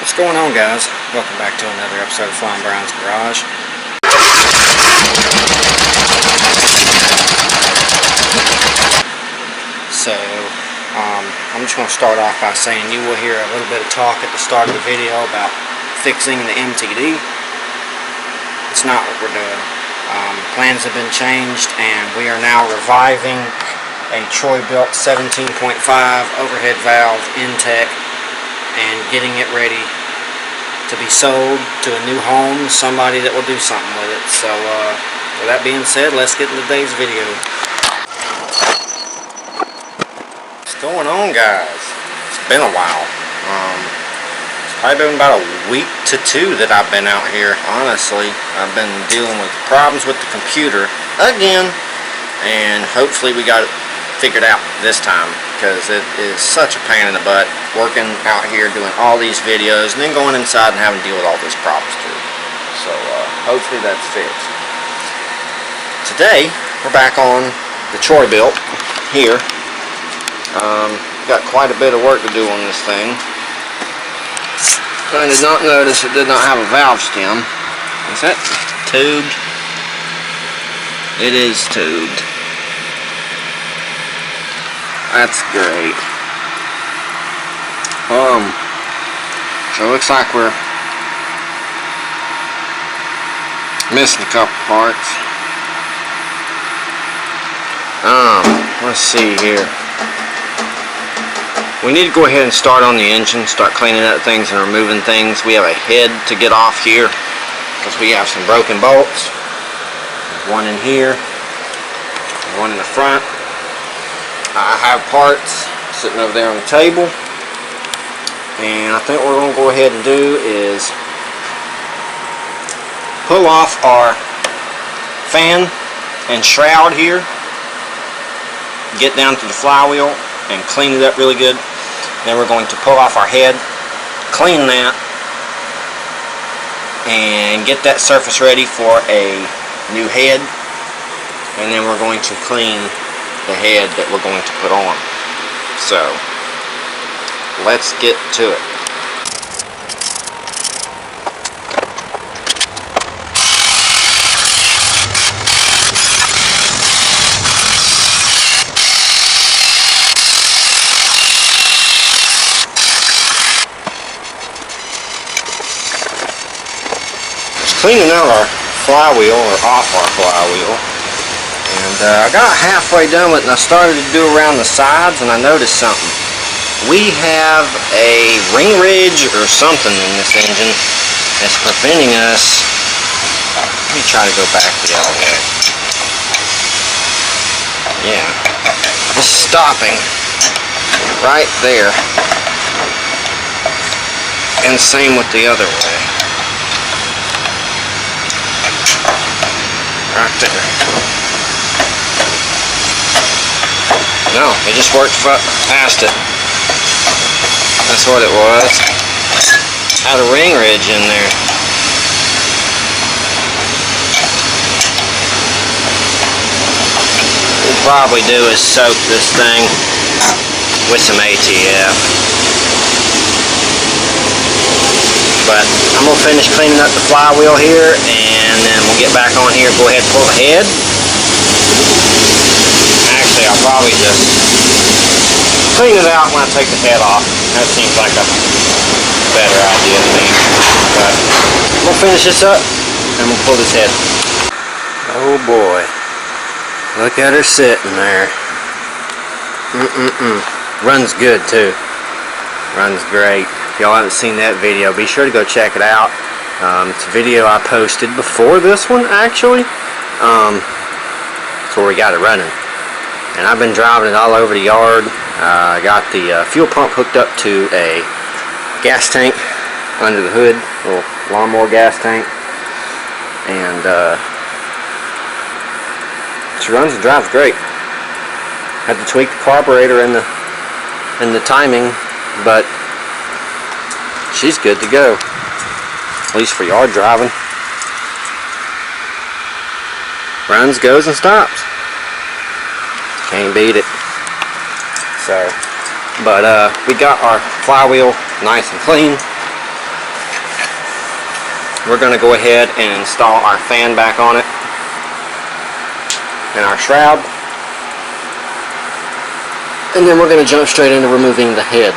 What's going on, guys? Welcome back to another episode of Flying Brian's Garage. So, I'm just going to start off by saying you will hear a little bit of talk at the start of the video about fixing the MTD. It's not what we're doing. Plans have been changed, and we are now reviving a Troy Bilt 17.5 overhead valve intake and getting it ready to be sold to a new home, somebody that will do something with it. So with that being said, let's get into today's video. What's going on, guys? It's been a while. It's probably been about a week to two that I've been out here. Honestly, I've been dealing with problems with the computer again, and hopefully we got it figured out this time, because it is such a pain in the butt working out here doing all these videos and then going inside and having to deal with all these problems too. So hopefully that's fixed. Today we're back on the Troy Bilt here. Got quite a bit of work to do on this thing. I did not notice it did not have a valve stem. Is that tubed? It is tubed. That's great. So it looks like we're missing a couple parts. Let's see here. We need to go ahead and start on the engine, start cleaning up things and removing things. We have a head to get off here because we have some broken bolts. There's one in here, there's one in the front. I have parts sitting over there on the table, and I think what we're going to go ahead and do is pull off our fan and shroud here, get down to the flywheel and clean it up really good. Then we're going to pull off our head, clean that, and get that surface ready for a new head, and then we're going to clean the head that we're going to put on. So let's get to it. Just cleaning out our flywheel, or off our flywheel. And I got halfway done with it, and I started to do around the sides, and I noticed something. We have a ring ridge or something in this engine that's preventing us. Let me try to go back the other way. Yeah, it's stopping right there, and same with the other way. Right there. No, it just worked past it. That's what it was. Had a ring ridge in there. What we'll probably do is soak this thing with some ATF. But I'm going to finish cleaning up the flywheel here, and then we'll get back on here and go ahead and pull the head. Actually, I'll probably just clean it out when I take the head off. That seems like a better idea to me. But we'll finish this up and we'll pull this head. Oh boy. Look at her sitting there. Runs good too. Runs great. If y'all haven't seen that video, be sure to go check it out. It's a video I posted before this one, actually. That's where we got it running. And I've been driving it all over the yard. I got the fuel pump hooked up to a gas tank under the hood, little lawnmower gas tank, and she runs and drives great. Had to tweak the carburetor and the timing, but she's good to go, at least for yard driving. Runs, goes, and stops. Can't beat it. So, but we got our flywheel nice and clean. we're going to go ahead and install our fan back on it and our shroud. And then we're going to jump straight into removing the head.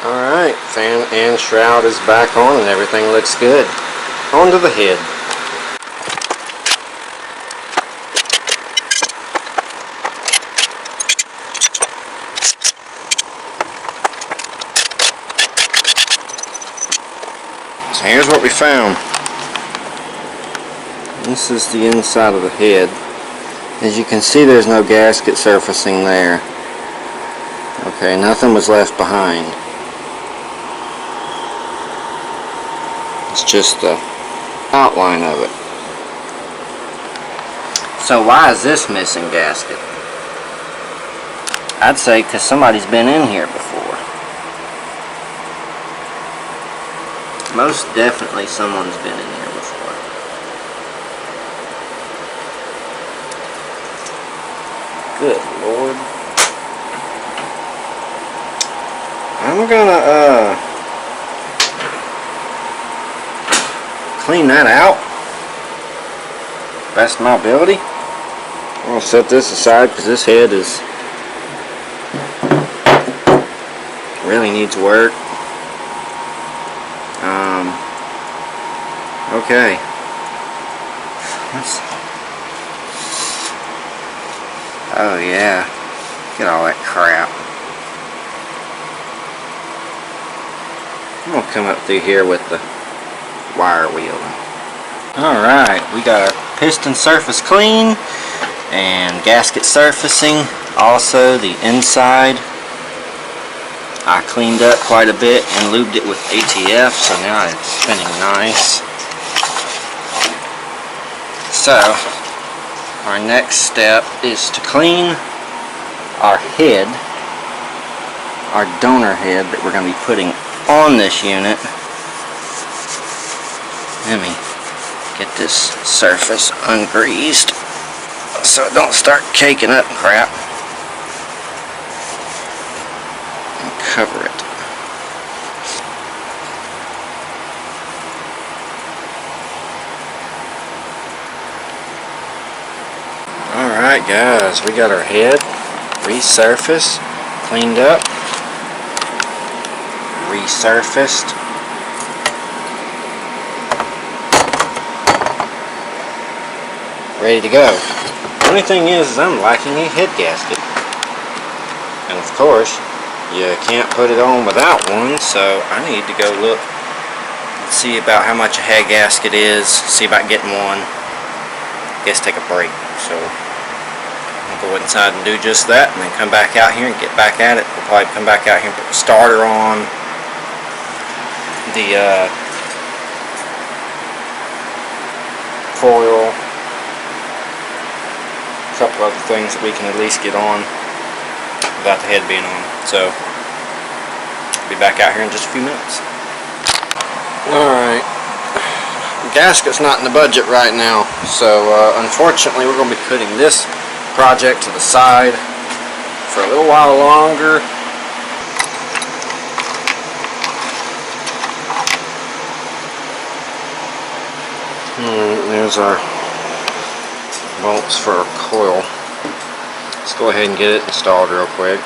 Alright, fan and shroud is back on and everything looks good. On to the head. So here's what we found. This is the inside of the head. As you can see, there's no gasket surfacing there. Okay, nothing was left behind. It's just the outline of it. So why is this missing gasket? I'd say because somebody's been in here before. Most definitely someone's been in here before. Good Lord. I'm gonna clean that out best of my ability. I'm gonna set this aside because this head is really needs work. Okay. Oh yeah. Get all that crap. I'm gonna come up through here with the wire wheel. Alright, we got our piston surface clean and gasket surfacing. Also the inside I cleaned up quite a bit and lubed it with ATF, so now it's spinning nice. So our next step is to clean our head, our donor head that we're going to be putting on this unit. Let me get this surface ungreased so it don't start caking up crap. And cover it. Alright guys, we got our head resurfaced, cleaned up, resurfaced. Ready to go. The only thing is I'm lacking a head gasket. And of course, you can't put it on without one, so I need to go look and see about how much a head gasket is, see about getting one. Guess take a break. So I'll go inside and do just that and then come back out here and get back at it. We'll probably come back out here and put the starter on, the foil, a couple other things that we can at least get on without the head being on. So I'll be back out here in just a few minutes. Alright, gasket's not in the budget right now, so unfortunately we're going to be putting this project to the side for a little while longer. There's our bolts for our coil. Let's go ahead and get it installed real quick.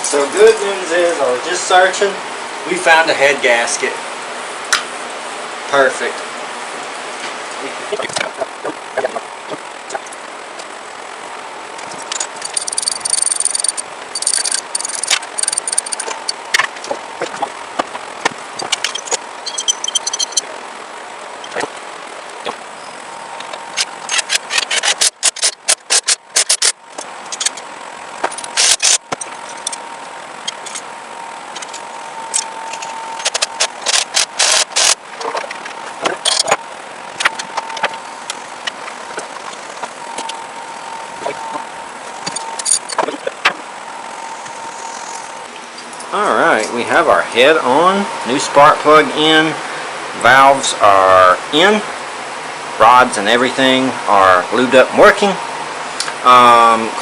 So good news is, I was just searching, we found a head gasket. Perfect. Alright, we have our head on, new spark plug in, valves are in, rods and everything are lubed up and working,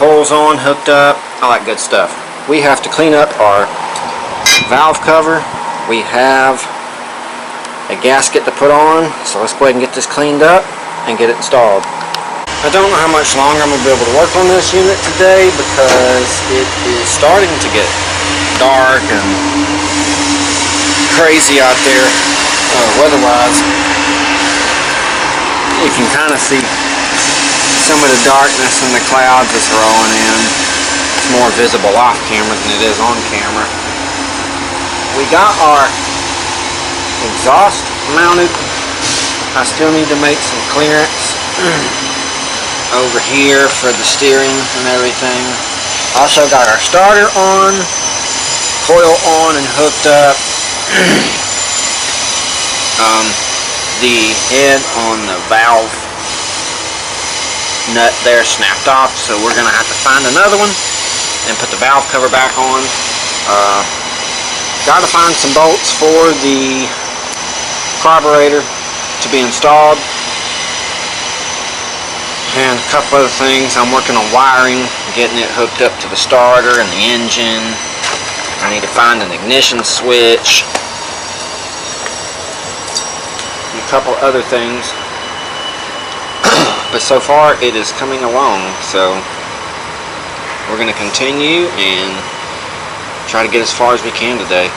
coils on, hooked up, all that good stuff. We have to clean up our valve cover. We have a gasket to put on, so let's go ahead and get this cleaned up and get it installed. I don't know how much longer I'm going to be able to work on this unit today because it is starting to get dark and crazy out there weather-wise. You can kind of see some of the darkness in the clouds that's rolling in. It's more visible off camera than it is on camera. We got our exhaust mounted. I still need to make some clearance over here for the steering and everything. Also got our starter on, coil on and hooked up. The head on the valve nut there snapped off, so we're going to have to find another one and put the valve cover back on. Got to find some bolts for the carburetor to be installed, and a couple other things. I'm working on wiring, getting it hooked up to the starter and the engine. I need to find an ignition switch, and a couple other things. But so far it is coming along, so we're going to continue and try to get as far as we can today.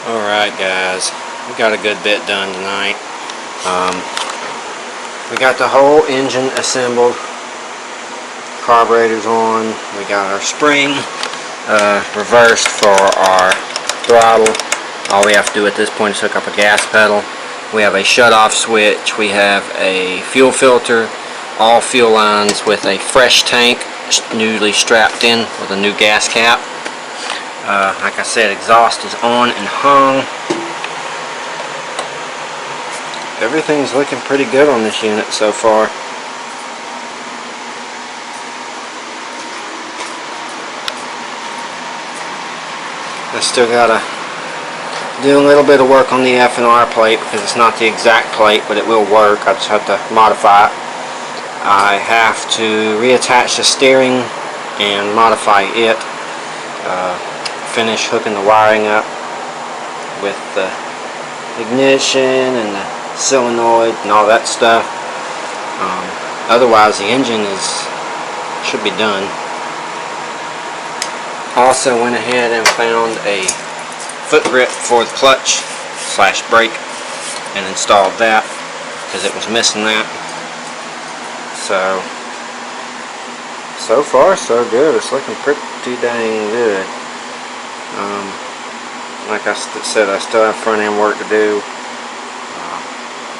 Alright guys, we got a good bit done tonight. We got the whole engine assembled, carburetors on, we got our spring reversed for our throttle. All we have to do at this point is hook up a gas pedal. We have a shut-off switch, we have a fuel filter, all fuel lines with a fresh tank newly strapped in with a new gas cap. Like I said, exhaust is on and hung. Everything's looking pretty good on this unit so far. I still gotta do a little bit of work on the F&R plate because it's not the exact plate, but it will work. I just have to modify it. I have to reattach the steering and modify it. Finish hooking the wiring up with the ignition and the solenoid and all that stuff. Otherwise the engine should be done. Also went ahead and found a foot grip for the clutch / brake and installed that because it was missing that. So far so good. It's looking pretty dang good. Like I said, I still have front end work to do.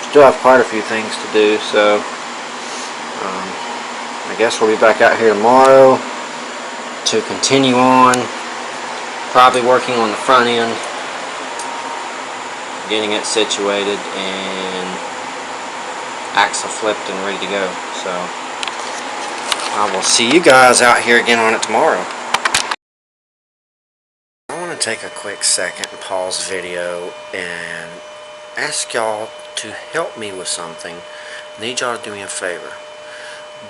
Still have quite a few things to do, so I guess we'll be back out here tomorrow to continue on Probably working on the front end, getting it situated and axle flipped and ready to go. So I will see you guys out here again on it tomorrow. I want to take a quick second and pause the video and ask y'all to help me with something. I need y'all to do me a favor.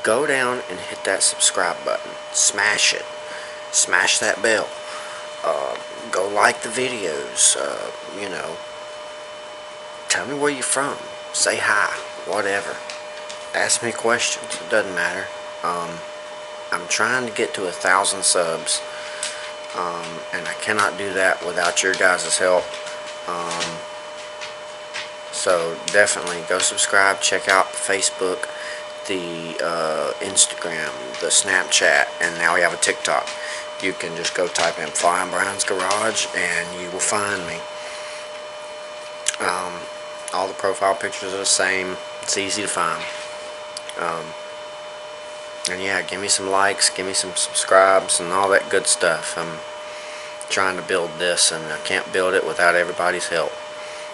Go down and hit that subscribe button. Smash it. Smash that bell. Go like the videos. You know, tell me where you're from. Say hi. Whatever. Ask me questions. It doesn't matter. I'm trying to get to 1,000 subs. And I cannot do that without your guys' help. So definitely go subscribe. Check out Facebook, the Instagram, the Snapchat, and now we have a TikTok. You can just go type in Flying Brian's Garage and you will find me. All the profile pictures are the same. It's easy to find. And yeah, give me some likes, give me some subscribes and all that good stuff. I'm trying to build this and I can't build it without everybody's help.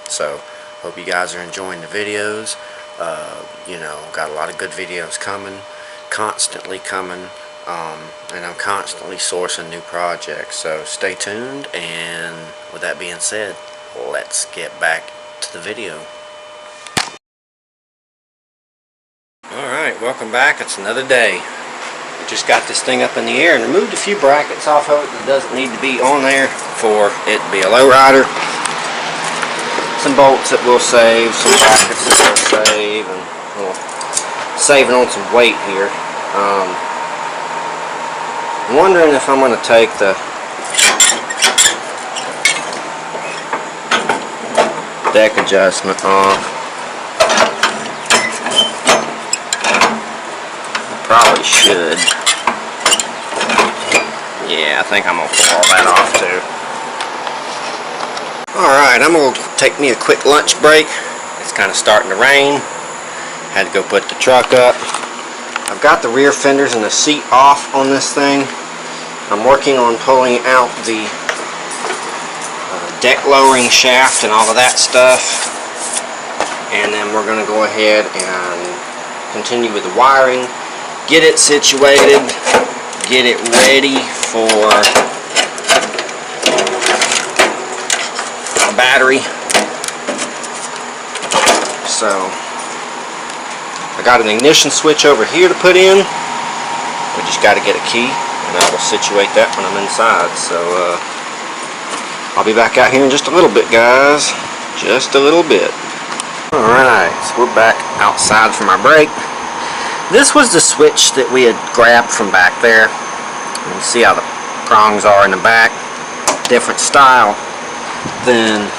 So hope you guys are enjoying the videos. You know, got a lot of good videos coming, constantly coming. And I'm constantly sourcing new projects, so stay tuned. And with that being said, let's get back to the video. Alright, welcome back. It's another day. Just got this thing up in the air and removed a few brackets off of it that doesn't need to be on there for it to be a lowrider. Some bolts that we'll save, some brackets that we'll save, and we'll saving on some weight here. I'm wondering if I'm going to take the deck adjustment off. I probably should. Yeah, I think I'm going to pull all that off too. Alright, I'm going to take me a quick lunch break. It's kind of starting to rain. Had to go put the truck up. I've got the rear fenders and the seat off on this thing. I'm working on pulling out the deck lowering shaft and all of that stuff. And then we're going to go ahead and continue with the wiring, get it situated, get it ready for a battery. So I got an ignition switch over here to put in. We just got to get a key, and I will situate that when I'm inside. So I'll be back out here in just a little bit, guys. Just a little bit. Alright, so we're back outside from our break. This was the switch that we had grabbed from back there. You can see how the prongs are in the back. Different style than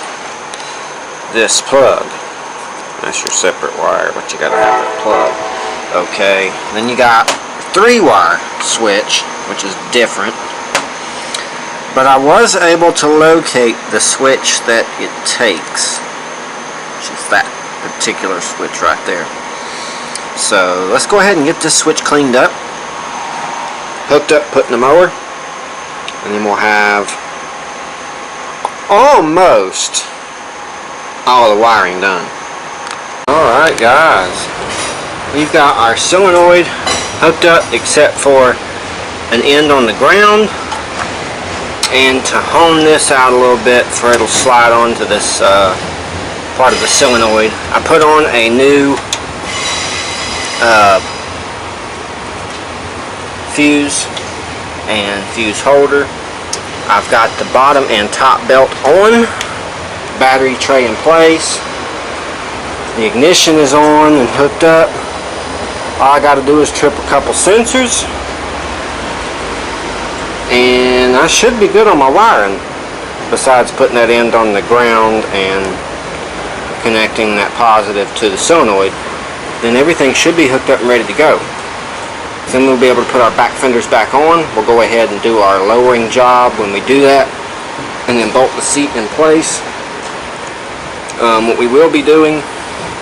this plug. That's your separate wire, but you gotta have that plug. Okay, then you got 3-wire switch, which is different. But I was able to locate the switch that it takes, which is that particular switch right there. So let's go ahead and get this switch cleaned up, hooked up, put in the mower, and then we'll have almost all the wiring done. Alright guys, we've got our solenoid hooked up except for an end on the ground, and to hone this out a little bit for it'll slide onto this part of the solenoid, I put on a new fuse and fuse holder. I've got the bottom and top belt on, battery tray in place. The ignition is on and hooked up. All I got to do is trip a couple sensors and I should be good on my wiring, besides putting that end on the ground and connecting that positive to the solenoid. Then everything should be hooked up and ready to go. Then we'll be able to put our back fenders back on. We'll go ahead and do our lowering job when we do that, and then bolt the seat in place. What we will be doing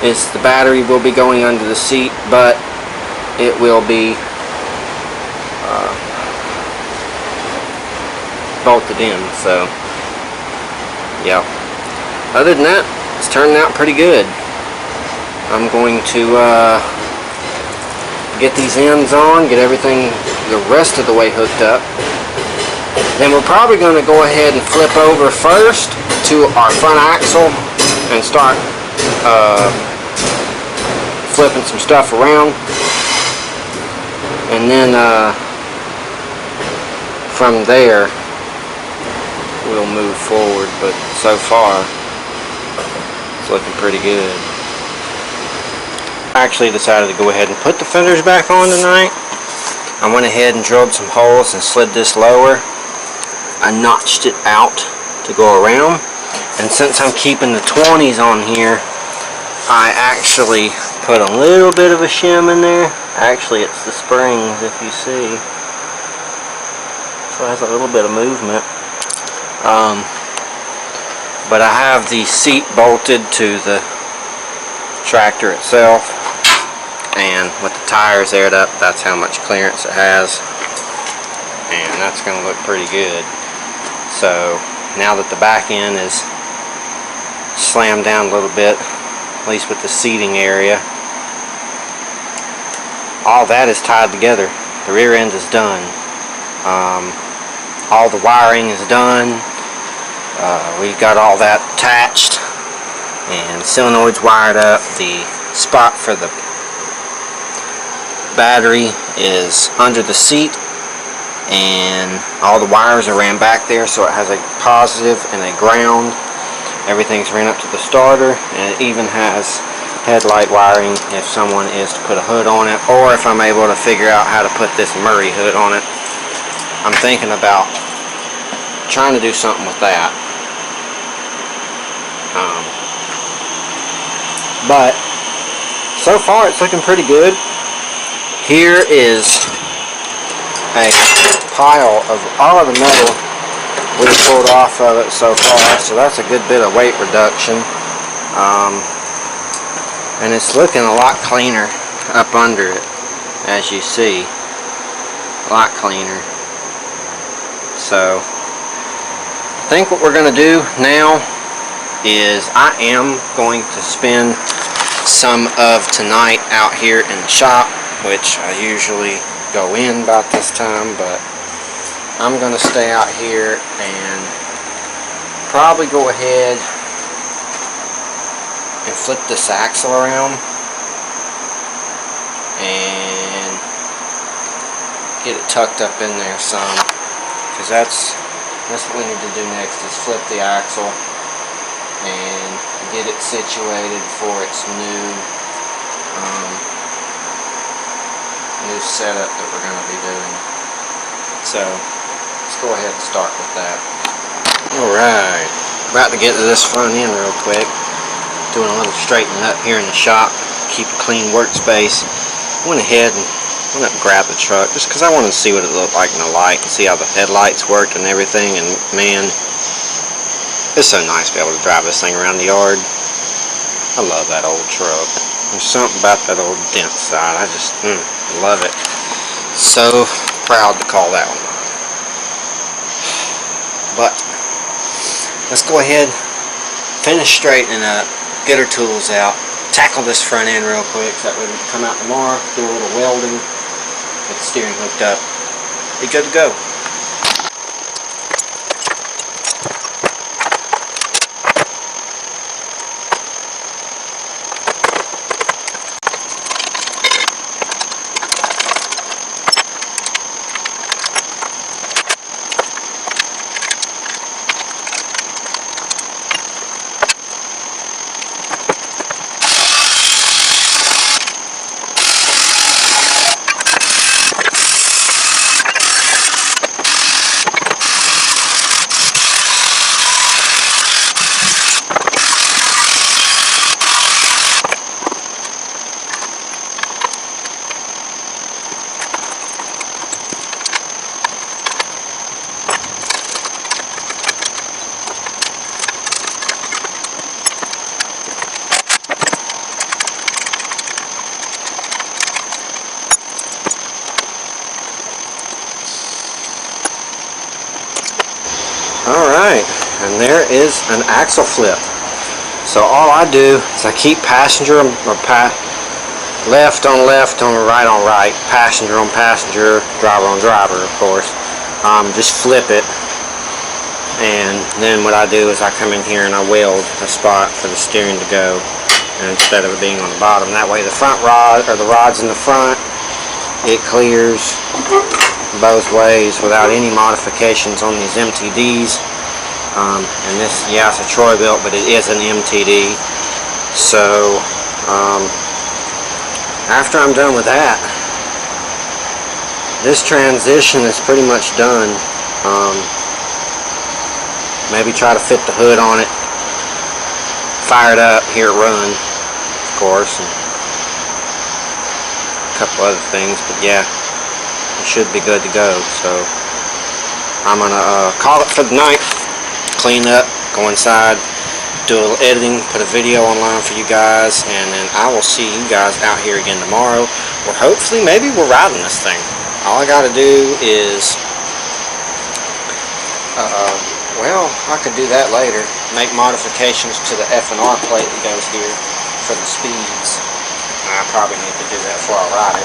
is the battery will be going under the seat, but it will be bolted in. So, yeah. Other than that, it's turning out pretty good. I'm going to get these ends on, get everything the rest of the way hooked up. Then we're probably going to go ahead and flip over first to our front axle and start flipping some stuff around. And then from there we'll move forward, but so far it's looking pretty good. I actually decided to go ahead and put the fenders back on tonight. I went ahead and drilled some holes and slid this lower. I notched it out to go around, and since I'm keeping the 20s on here, I actually put a little bit of a shim in there. Actually, it's the springs, if you see. So it has a little bit of movement. But I have the seat bolted to the tractor itself, and with the tires aired up, that's how much clearance it has, and that's going to look pretty good. So now that the back end is slammed down a little bit, at least with the seating area, all that is tied together. The rear end is done. All the wiring is done. We've got all that attached, and solenoids wired up. The spot for the battery is under the seat, and all the wires are ran back there, so it has a positive and a ground. Everything's ran up to the starter, and it even has headlight wiring if someone is to put a hood on it, or if I'm able to figure out how to put this Murray hood on it. I'm thinking about trying to do something with that. But so far it's looking pretty good. Here is a pile of all of the metal we pulled off of it so far, so that's a good bit of weight reduction. And it's looking a lot cleaner up under it, as you see. A lot cleaner. So I think what we're going to do now is I am going to spend some of tonight out here in the shop, which I usually go in about this time, but I'm going to stay out here and probably go ahead and flip this axle around and get it tucked up in there some, because that's what we need to do next, is flip the axle and get it situated for its new setup that we're going to be doing. So let's go ahead and start with that. Alright, about to get to this front end real quick. Doing a little straightening up here in the shop, keep a clean workspace. Went ahead and went up and grabbed the truck just because I wanted to see what it looked like in the light and see how the headlights worked and everything. And man, it's so nice to be able to drive this thing around the yard. I love that old truck. There's something about that old dent side. I just love it. So proud to call that one mine. But let's go ahead, finish straightening up, get our tools out, tackle this front end real quick so that we can come out tomorrow, do a little welding, get the steering hooked up, be good to go. Alright, and there is an axle flip. So all I do is I keep passenger or left on left on right, passenger on passenger, driver on driver, of course. Just flip it, and then what I do is I come in here and I weld a spot for the steering to go, and instead of it being on the bottom. That way the front rod, or the rod's in the front, it clears both ways without any modifications on these MTDs. And this, yeah, it's a Troy Bilt, but it is an MTD. So after I'm done with that, this transition is pretty much done. Maybe try to fit the hood on it, fire it up, hear it run, of course, and a couple other things, but yeah, it should be good to go. So I'm gonna call it for the night, clean up, go inside, do a little editing, put a video online for you guys, and then I will see you guys out here again tomorrow, or hopefully maybe we're riding this thing. All I gotta do is well, I could do that later, make modifications to the F&R plate that goes here for the speeds. I probably need to do that before I ride it.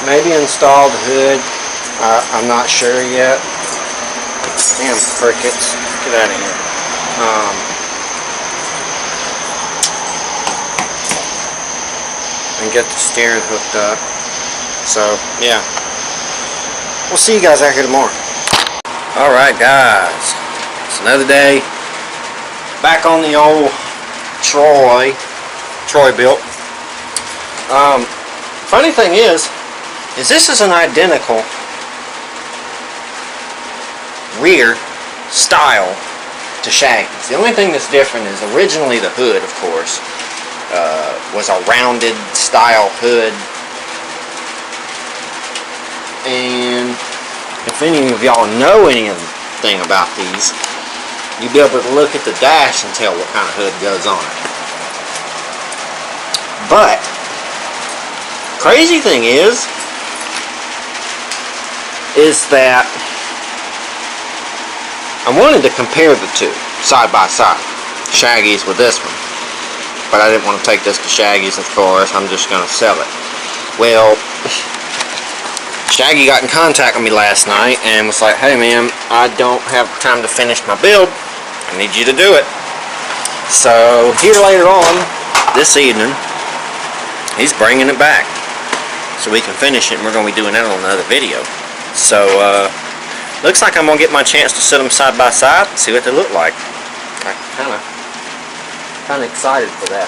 Maybe install the hood. I'm not sure yet. Damn crickets. Get out of here. And get the steering hooked up. So, yeah. We'll see you guys out here tomorrow. Alright guys. It's another day. Back on the old Troy Bilt. Funny thing is this is an identical rear style to Shaggy's. The only thing that's different is originally the hood, of course, was a rounded style hood. And if any of y'all know anything about these, you'll be able to look at the dash and tell what kind of hood goes on it. But crazy thing is that I wanted to compare the two side by side, Shaggy's with this one, but I didn't want to take this to Shaggy's, of course. I'm just going to sell it. Well, Shaggy got in contact with me last night and was like, hey man, I don't have time to finish my build. I need you to do it. So here later on this evening, he's bringing it back so we can finish it, and we're going to be doing that on another video. So looks like I'm going to get my chance to sit them side by side and see what they look like. I'm kind of excited for that.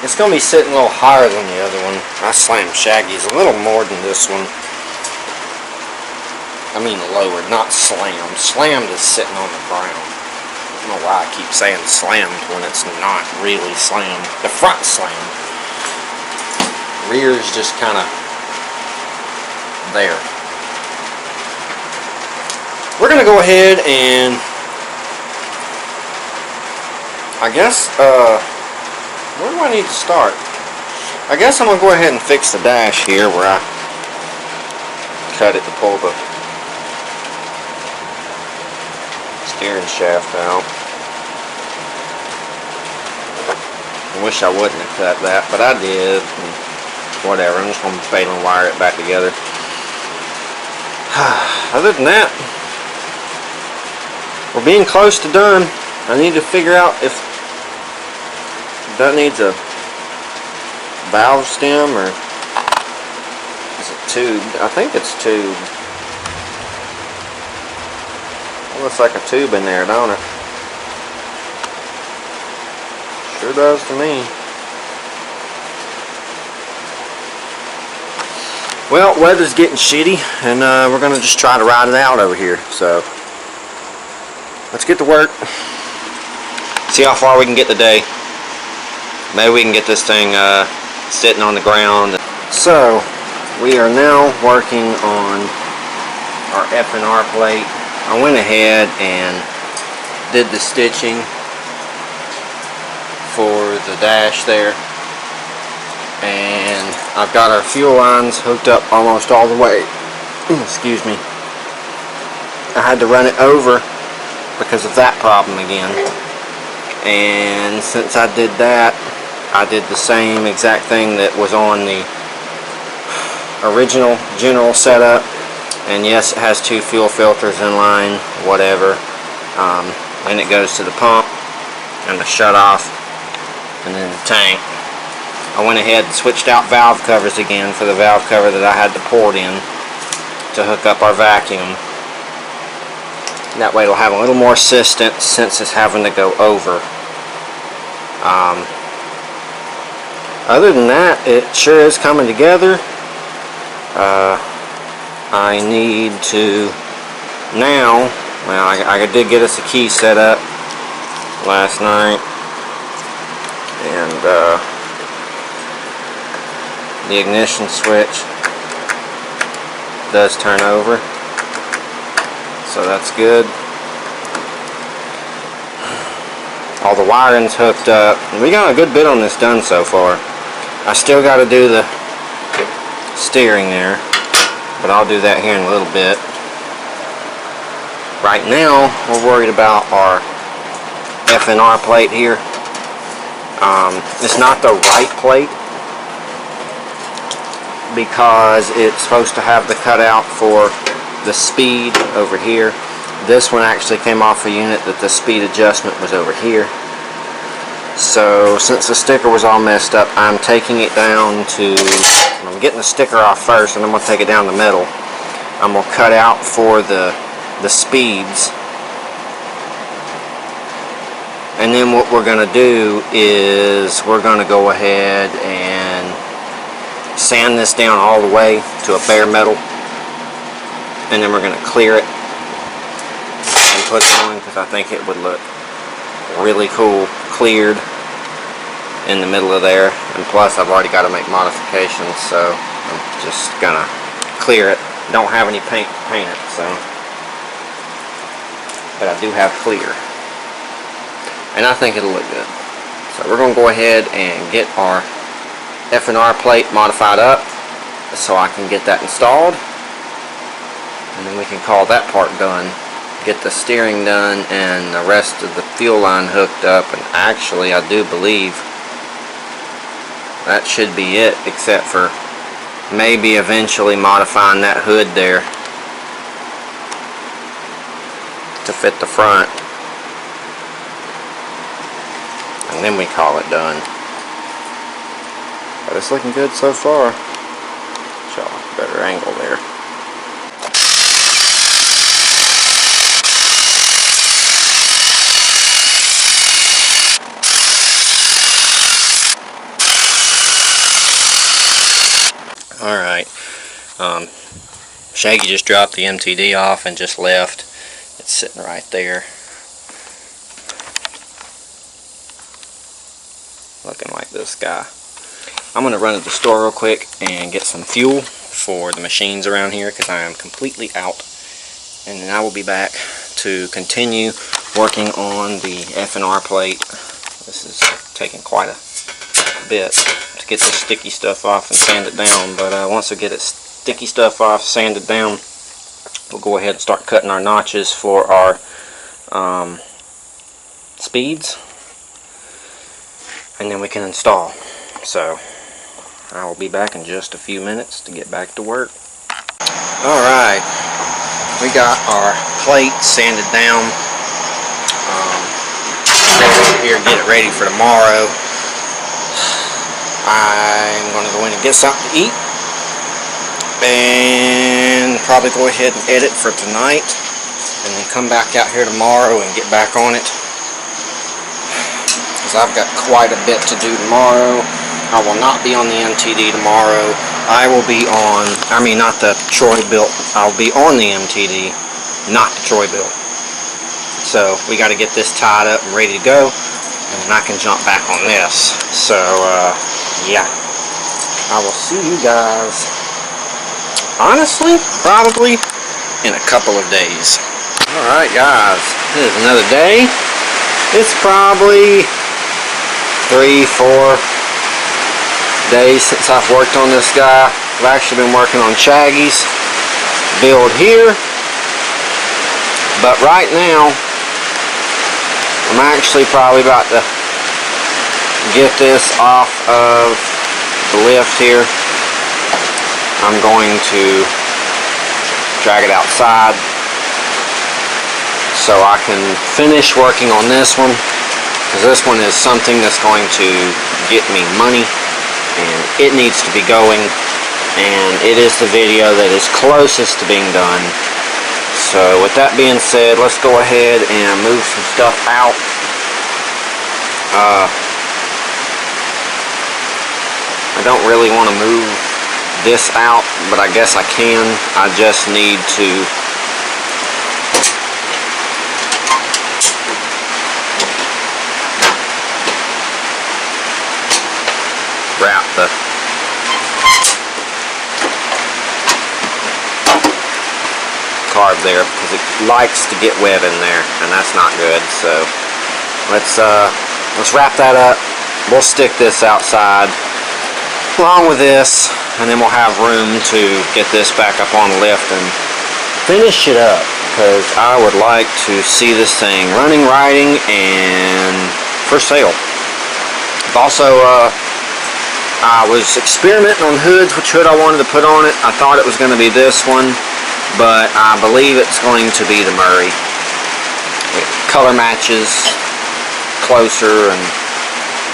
It's going to be sitting a little higher than the other one. I slammed Shaggy's a little more than this one. I mean lower, not slammed. Slammed is sitting on the ground. I don't know why I keep saying slammed when it's not really slammed. The front's slammed. Rear is just kind of there. We're going to go ahead and I guess, where do I need to start? I guess I'm going to go ahead and fix the dash here where I cut it to pull the steering shaft out. I wish I wouldn't have cut that, but I did. Whatever, I'm just going to fail and wire it back together. Other than that, we're being close to done. I need to figure out if that needs a valve stem or is it tubed? I think it's tubed. It looks like a tube in there, don't it? Sure does to me. Well, weather's getting shitty, and we're gonna just try to ride it out over here. So let's get to work. See how far we can get today. Maybe we can get this thing sitting on the ground. So we are now working on our F&R plate. I went ahead and did the stitching for the dash there. And I've got our fuel lines hooked up almost all the way. Excuse me. I had to run it over because of that problem again. And since I did that, I did the same exact thing that was on the original general setup. And yes, it has 2 fuel filters in line, whatever. Then it goes to the pump and the shutoff and then the tank. I went ahead and switched out valve covers again for the valve cover that I had to port in to hook up our vacuum. That way it'll have a little more assistance since it's having to go over. Other than that, it sure is coming together. I need to now, well, I did get us a key set up last night, and the ignition switch does turn over, so that's good. All the wiring's hooked up, and we got a good bit on this done so far. I still got to do the steering there, but I'll do that here in a little bit. Right now, we're worried about our FNR plate here. It's not the right plate because it's supposed to have the cutout for the speed over here. This one actually came off a unit that the speed adjustment was over here. So since the sticker was all messed up, I'm taking it down to, I'm getting the sticker off first, and I'm going to take it down the middle. I'm going to cut out for the speeds. And then what we're going to do is we're going to go ahead and sand this down all the way to a bare metal. And then we're going to clear it and put it on because I think it would look really cool cleared in the middle of there. And plus I've already got to make modifications, so I'm just going to clear it. Don't have any paint to paint it, so, but I do have clear. And I think it'll look good. So we're going to go ahead and get our FNR plate modified up so I can get that installed. And then we can call that part done. Get the steering done and the rest of the fuel line hooked up. And actually, I do believe that should be it, except for maybe eventually modifying that hood there to fit the front. And then we call it done. But it's looking good so far. Show a better angle there. Alright. Shaggy just dropped the MTD off and just left. It's sitting right there. Looking like this guy. I'm going to run to the store real quick and get some fuel for the machines around here because I am completely out. And then I will be back to continue working on the FNR plate. This is taking quite a bit to get this sticky stuff off and sand it down. But once we get it sticky stuff off, sanded down, we'll go ahead and start cutting our notches for our speeds. And then we can install. So I will be back in just a few minutes to get back to work. Alright, we got our plate sanded down. Over here, get it ready for tomorrow. I'm going to go in and get something to eat and probably go ahead and edit for tonight and then come back out here tomorrow and get back on it. I've got quite a bit to do tomorrow. I will not be on the MTD tomorrow. I will be on, not the Troy Bilt. I'll be on the MTD, not the Troy Bilt. So we got to get this tied up and ready to go, and then I can jump back on this. So yeah, I will see you guys, honestly, probably in a couple of days. Alright guys, this is another day. It's probably 3-4 days since I've worked on this guy. I've actually been working on Shaggy's build here, but right now I'm actually probably about to get this off of the lift here. I'm going to drag it outside so I can finish working on this one, because this one is something that's going to get me money and it needs to be going, and it is the video that is closest to being done. So with that being said, let's go ahead and move some stuff out. I don't really want to move this out, but I guess I can. I just need to wrap the carb there, because it likes to get wet in there, and that's not good. So let's wrap that up. We'll stick this outside along with this, and then we'll have room to get this back up on the lift and finish it up, because I would like to see this thing running, riding, and for sale. Also, I was experimenting on hoods, which hood I wanted to put on it. I thought it was going to be this one, but I believe it's going to be the Murray. It color matches closer, and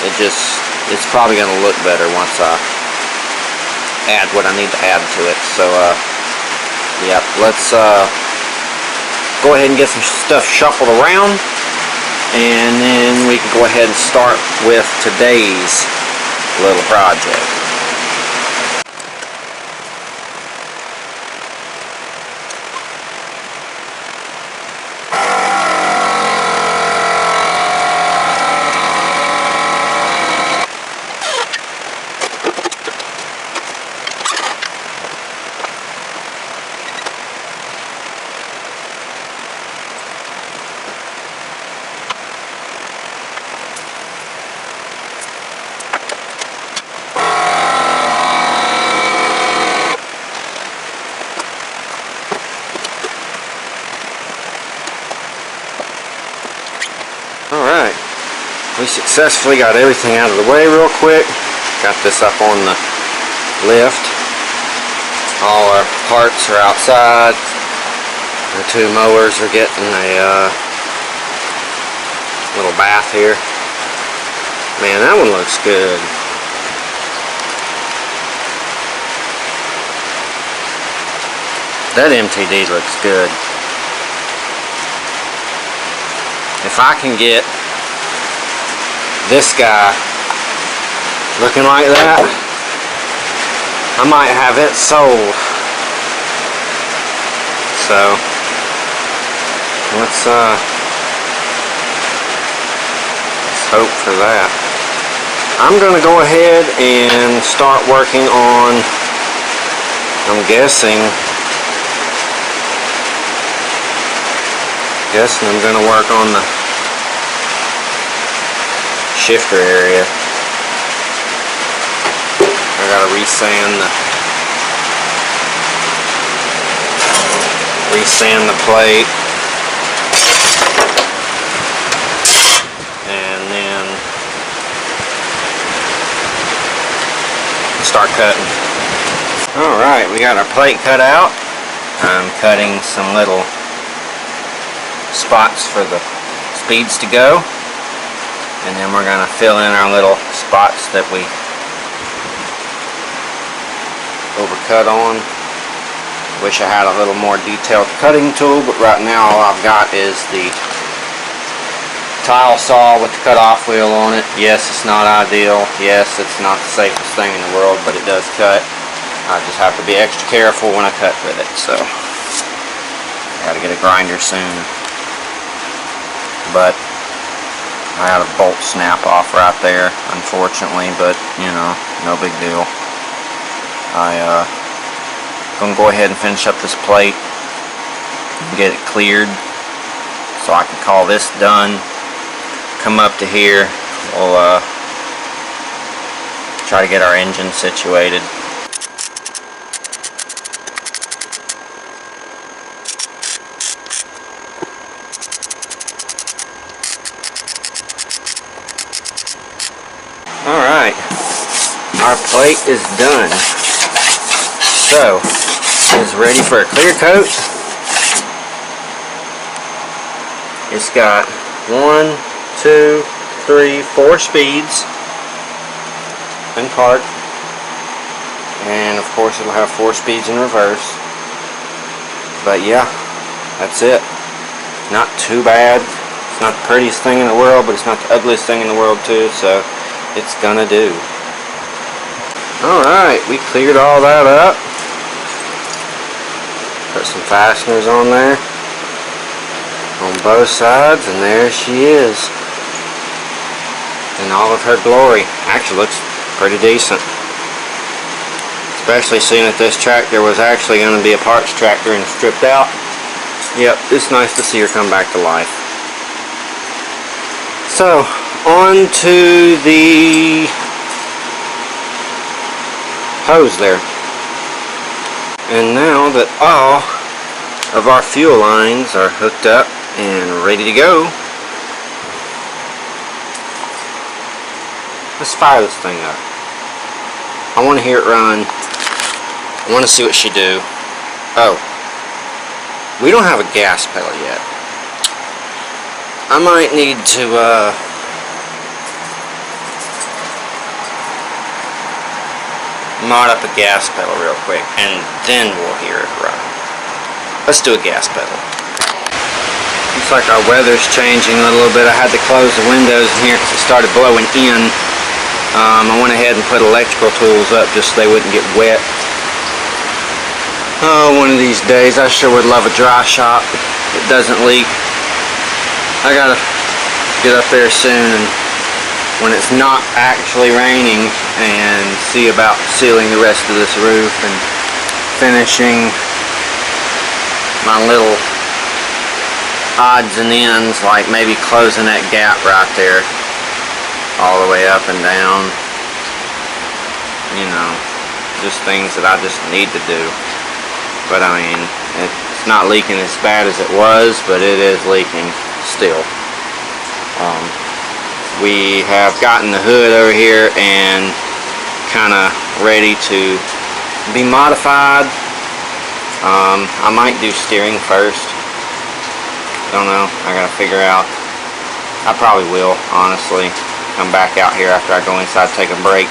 it's probably going to look better once I add what I need to add to it. So yeah, let's go ahead and get some stuff shuffled around, and then we can go ahead and start with today's little project. Alright, we successfully got everything out of the way real quick. Got this up on the lift. All our parts are outside. The two mowers are getting a little bath here. Man, that one looks good. That MTD looks good. If I can get this guy looking like that, I might have it sold. So let's hope for that. I'm gonna go ahead and start working on, I'm guessing I'm going to work on the shifter area. I got to resand the plate, and then start cutting. Alright, we got our plate cut out. I'm cutting some little spots for the speeds to go, and then we're going to fill in our little spots that we overcut on. Wish I had a little more detailed cutting tool, but right now all I've got is the tile saw with the cutoff wheel on it. Yes, it's not ideal. Yes, it's not the safest thing in the world, but it does cut. I just have to be extra careful when I cut with it, so I gotta get a grinder soon. But I had a bolt snap off right there, unfortunately, but you know, no big deal. I'm gonna go ahead and finish up this plate and get it cleared so I can call this done. Come up to here, we'll try to get our engine situated. Alright, our plate is done. So, it's ready for a clear coat. It's got 1, 2, 3, 4 speeds in park, and of course it'll have 4 speeds in reverse. But yeah, that's it. Not too bad. It's not the prettiest thing in the world, but it's not the ugliest thing in the world too, so it's gonna do. Alright, we cleared all that up. Put some fasteners on there on both sides, and there she is in all of her glory. Actually looks pretty decent, especially seeing that this tractor was actually going to be a parts tractor and stripped out. Yep, it's nice to see her come back to life. So, on to the hose there. And now that all of our fuel lines are hooked up and ready to go, let's fire this thing up. I want to hear it run. I want to see what she do. Oh, we don't have a gas pedal yet. I might need to mod up a gas pedal real quick, and then we'll hear it run. Let's do a gas pedal. Looks like our weather's changing a little bit. I had to close the windows in here because it started blowing in. I went ahead and put electrical tools up just so they wouldn't get wet. Oh, one of these days I sure would love a dry shop that doesn't leak. I gotta get up there soon, and when it's not actually raining, and see about sealing the rest of this roof and finishing my little odds and ends, like maybe closing that gap right there all the way up and down. You know, just things that I just need to do. But I mean, it's not leaking as bad as it was, but it is leaking still. We have gotten the hood over here and kind of ready to be modified. I might do steering first. Don't know. I gotta figure out. I probably will, honestly. Come back out here after I go inside, take a break,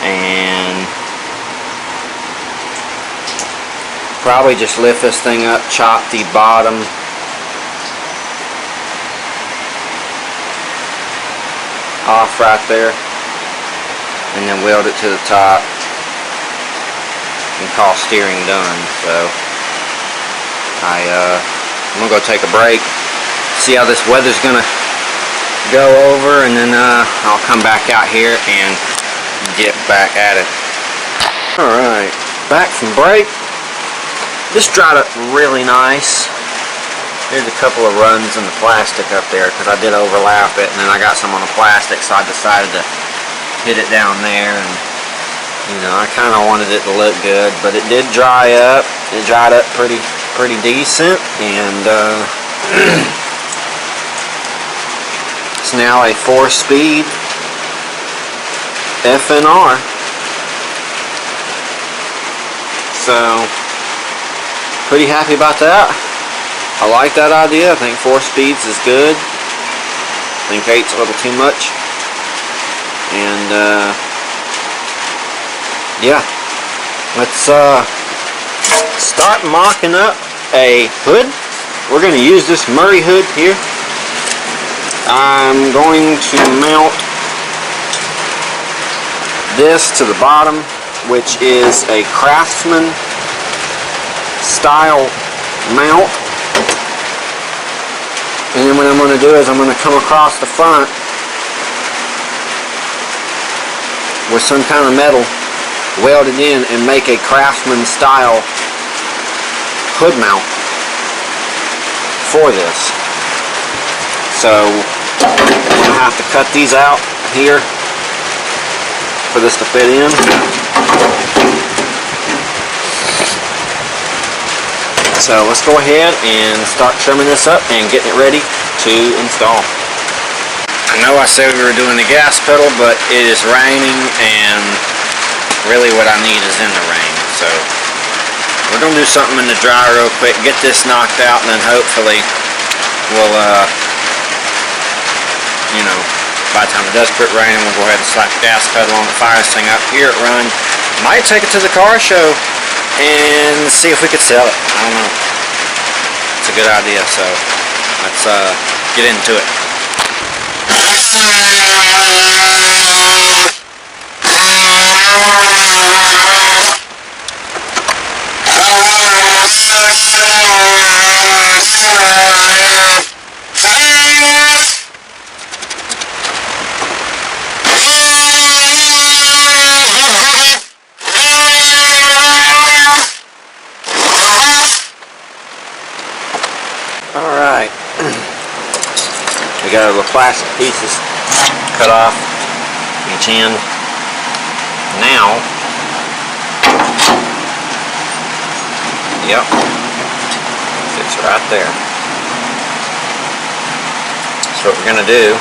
and probably just lift this thing up, chop the bottom off right there, and then weld it to the top and call steering done. So I'm gonna go take a break, see how this weather's gonna go over, and then I'll come back out here and get back at it. Alright, back from break. This dried up really nice. There's a couple of runs in the plastic up there because I did overlap it, and then I got some on the plastic, so I decided to hit it down there. And you know, I kind of wanted it to look good, but it did dry up. It dried up pretty decent, and it's now a 4-speed FNR. So pretty happy about that. I like that idea. I think 4 speeds is good. I think 8's a little too much. And yeah, let's start mocking up a hood. We're going to use this Murray hood here. I'm going to mount this to the bottom, which is a Craftsman style mount. And then what I'm going to do is I'm going to come across the front with some kind of metal welded in and make a Craftsman style hood mount for this. So I'm going to have to cut these out here for this to fit in. So let's go ahead and start trimming this up and getting it ready to install. I know I said we were doing the gas pedal, but it is raining and really what I need is in the rain. So we're going to do something in the dry real quick, get this knocked out, and then hopefully we'll, you know, by the time it does quit raining, we'll go ahead and slap the gas pedal on it, fire this thing up, hear it run. Might take it to the car show and see if we could sell it. I don't know. It's a good idea, so let's get into it. Alright, we got our little plastic pieces cut off each end. Now, yep, fits right there. So what we're going to do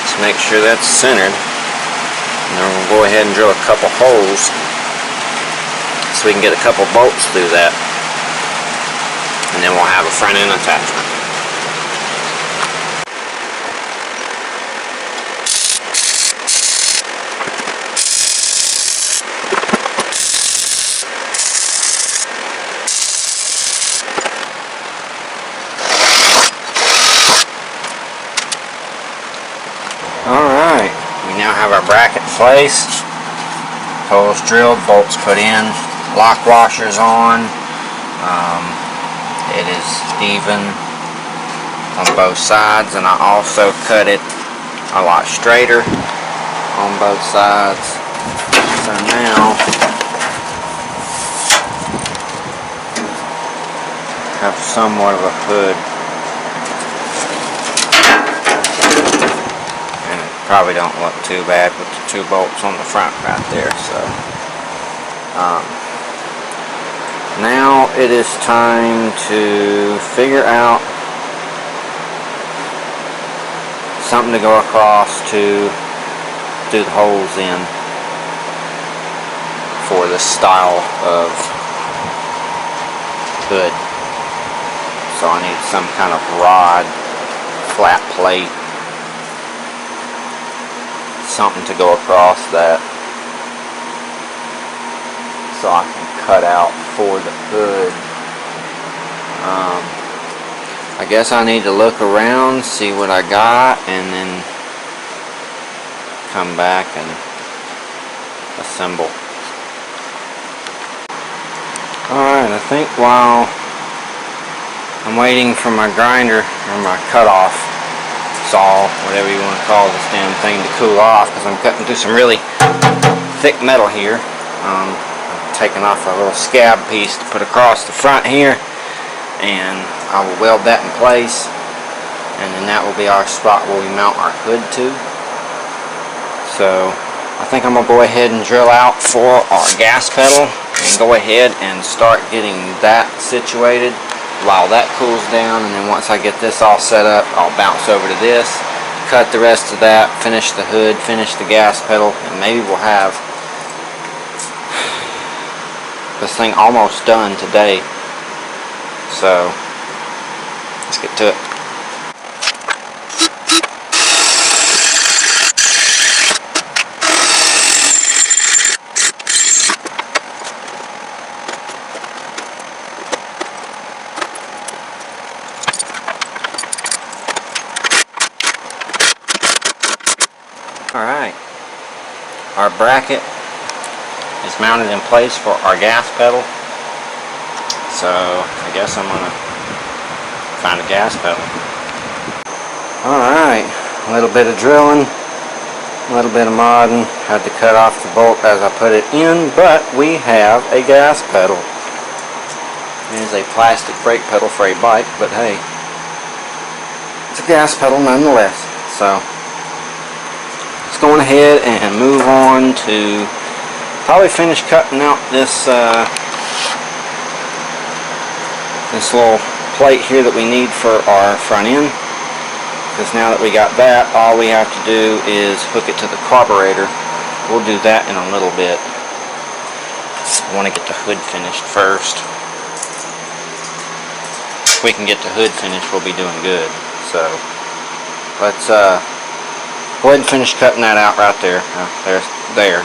is make sure that's centered, and then we'll go ahead and drill a couple holes so we can get a couple bolts through that. And then we'll have a front end attachment. Alright, we now have our bracket placed, holes drilled, bolts put in, lock washers on. It is even on both sides, and I also cut it a lot straighter on both sides. So now I have somewhat of a hood, and it probably don't look too bad with the two bolts on the front right there. So now it is time to figure out something to go across to do the holes in for this style of hood. So I need some kind of rod, flat plate, something to go across that so I can cut out for the hood. I guess I need to look around, see what I got, and then come back and assemble. Alright, I think while I'm waiting for my grinder, or my cutoff saw, whatever you want to call this damn thing, to cool off, because I'm cutting through some really thick metal here. I'm taking off a little scab piece to put across the front here, and I will weld that in place, and then that will be our spot where we mount our hood to. So I think I'm going to go ahead and drill out for our gas pedal and go ahead and start getting that situated while that cools down, and then once I get this all set up, I'll bounce over to this, cut the rest of that, finish the hood, finish the gas pedal, and maybe we'll have this thing almost done today. So let's get to it. Alright, our bracket is mounted in place for our gas pedal, so I guess I'm going to find a gas pedal. Alright, a little bit of drilling, a little bit of modding, had to cut off the bolt as I put it in, but we have a gas pedal. It is a plastic brake pedal for a bike, but hey, it's a gas pedal nonetheless. So go ahead and move on to probably finish cutting out this this little plate here that we need for our front end, because now that we got that, all we have to do is hook it to the carburetor. We'll do that in a little bit. I want to get the hood finished first. If we can get the hood finished, we'll be doing good. So let's go ahead and finish cutting that out right there. There,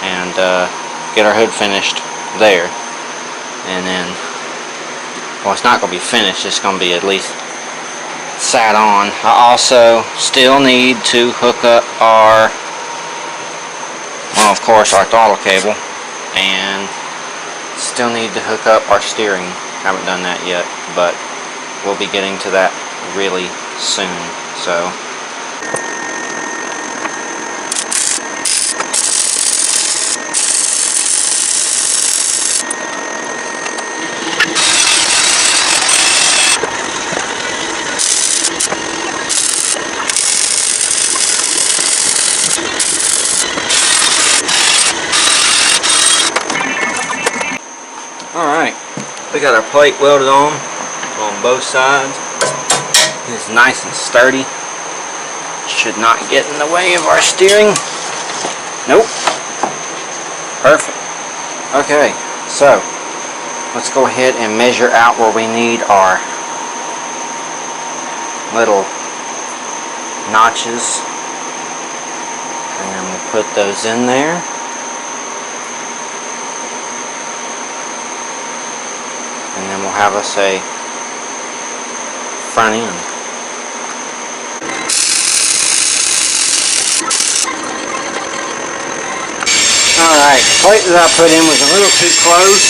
and get our hood finished there, and then, well, it's not going to be finished, it's going to be at least sat on. I also still need to hook up our, well, of course, our throttle cable, and still need to hook up our steering. Haven't done that yet, but we'll be getting to that really soon. So alright, we got our plate welded on both sides. It's nice and sturdy. Should not get in the way of our steering. Nope. Perfect. Okay, so let's go ahead and measure out where we need our little notches, and we'll put those in there. And then we'll have us a front end. Alright, the plate that I put in was a little too close,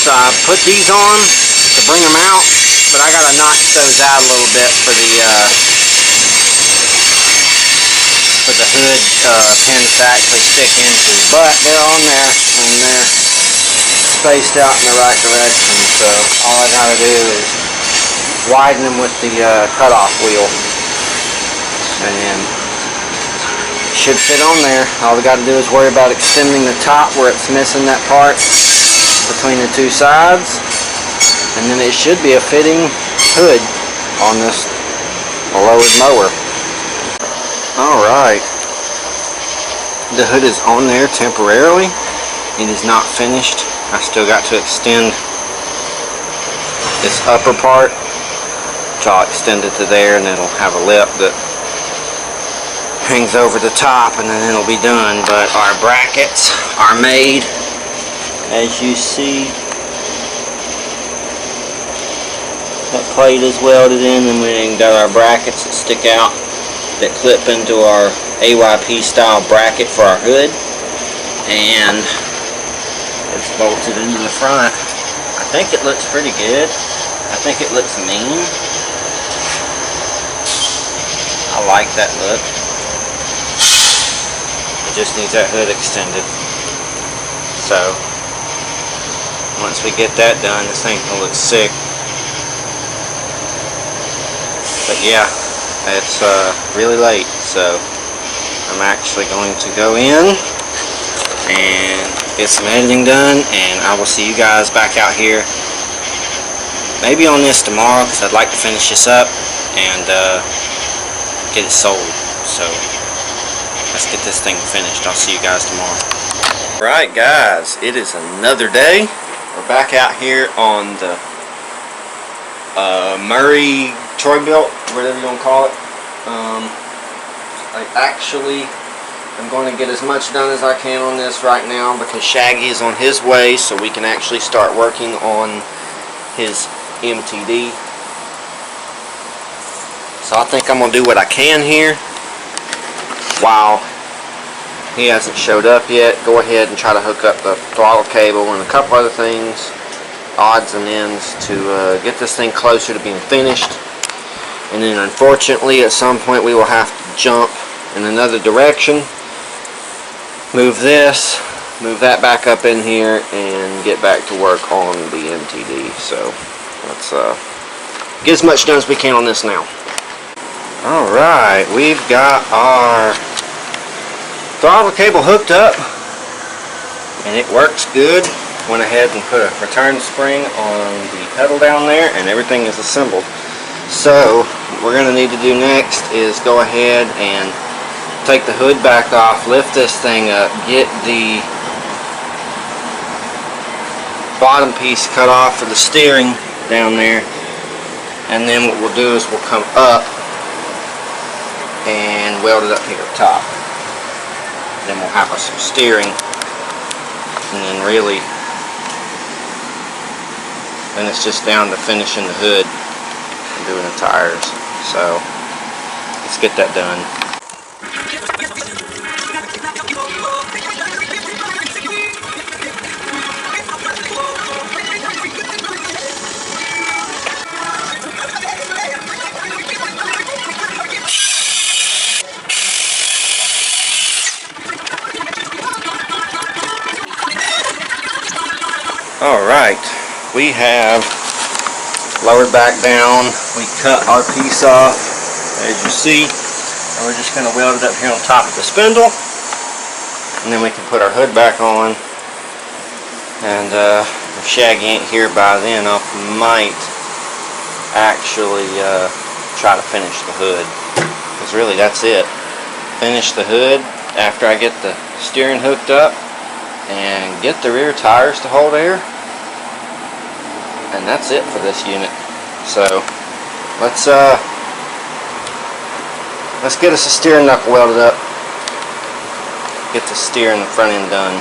so I put these on to bring them out, but I gotta notch those out a little bit for the hood pins to actually stick into. But they're on there, and they're spaced out in the right direction, so all I gotta do is widen them with the cutoff wheel, and then should fit on there. All we gotta do is worry about extending the top where it's missing that part between the two sides, and then it should be a fitting hood on this lowered mower. Alright, the hood is on there temporarily. It is not finished. I still got to extend this upper part, which I'll extend it to there, and it'll have a lip that hangs over the top, and then it'll be done. But our brackets are made, as you see. That plate is welded in, and we got our brackets that stick out that clip into our AYP style bracket for our hood, and it's bolted into the front. I think it looks pretty good. I think it looks mean. I like that look. It just needs that hood extended. So once we get that done, this thing's gonna look sick. But yeah, it's really late, so I'm actually going to go in and get some editing done, and I will see you guys back out here maybe on this tomorrow, because I'd like to finish this up and get it sold. So let's get this thing finished. I'll see you guys tomorrow. Right, guys, it is another day. We're back out here on the Murray, Troy Bilt, whatever you want to call it. I'm going to get as much done as I can on this right now, because Shaggy is on his way, so we can actually start working on his MTD. So I think I'm going to do what I can here while he hasn't showed up yet. Go ahead and try to hook up the throttle cable and a couple other things, odds and ends, to get this thing closer to being finished. And then unfortunately at some point we will have to jump in another direction, move this, move that back up in here, and get back to work on the MTD. So let's get as much done as we can on this now. Alright, we've got our throttle cable hooked up, and it works good. Went ahead and put a return spring on the pedal down there, and everything is assembled. So what we're going to need to do next is go ahead and take the hood back off, lift this thing up, get the bottom piece cut off for the steering down there, and then what we'll do is we'll come up and weld it up here at the top. Then we'll have us some steering, and then really then it's just down to finishing the hood and doing the tires. So let's get that done. Alright, we have lowered back down. We cut our piece off, as you see, and we're just going to weld it up here on top of the spindle, and then we can put our hood back on. And if Shaggy ain't here by then, I might actually try to finish the hood, because really that's it. Finish the hood after I get the steering hooked up and get the rear tires to hold air, and that's it for this unit. So let's get us a steering knuckle welded up, get the steer and the front end done.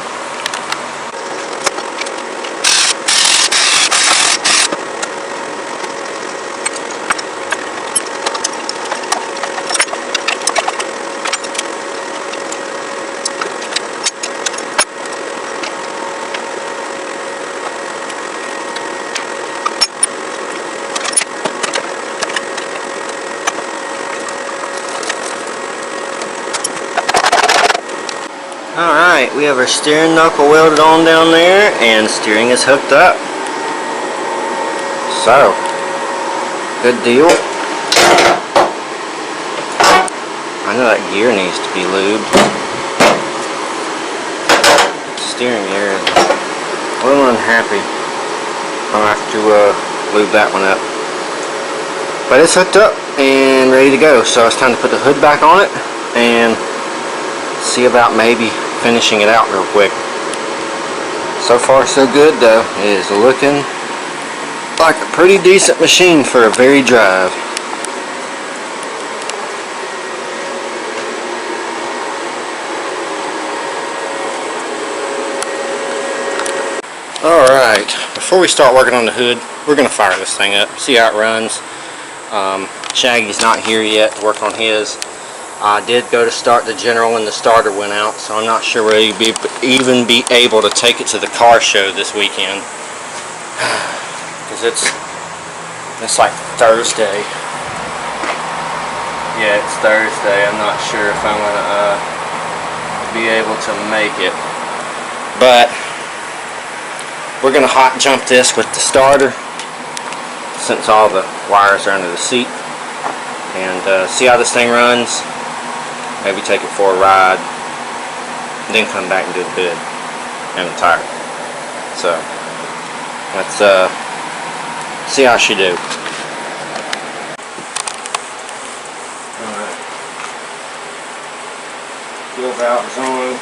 Alright, we have our steering knuckle welded on down there, and steering is hooked up. So, good deal. I know that gear needs to be lubed. The steering gear is a little unhappy. I'll have to lube that one up. But it's hooked up and ready to go, so it's time to put the hood back on it and see about maybe finishing it out real quick. So far so good though. It is looking like a pretty decent machine for a very drive. Alright, before we start working on the hood, we're going to fire this thing up, see how it runs. Shaggy's not here yet to work on his. I did go to start the general and the starter went out, so I'm not sure whether you'll even be able to take it to the car show this weekend. Because it's like Thursday. Yeah, it's Thursday. I'm not sure if I'm going to be able to make it. But we're going to hot jump this with the starter, since all the wires are under the seat, and see how this thing runs. Maybe take it for a ride, then come back and do the hood and the tire. So let's see how she do. Alright, fuel valve is on.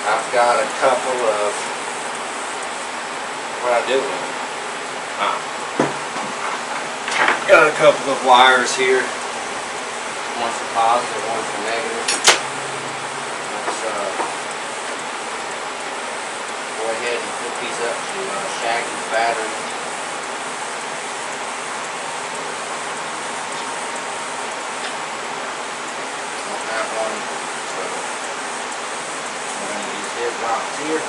I've got a couple of, what I do with it? Got a couple of wires here. One for positive, one for negative. Let's go ahead and hook these up to Shaggy's battery. Don't have one, so we're going to use his rocks here.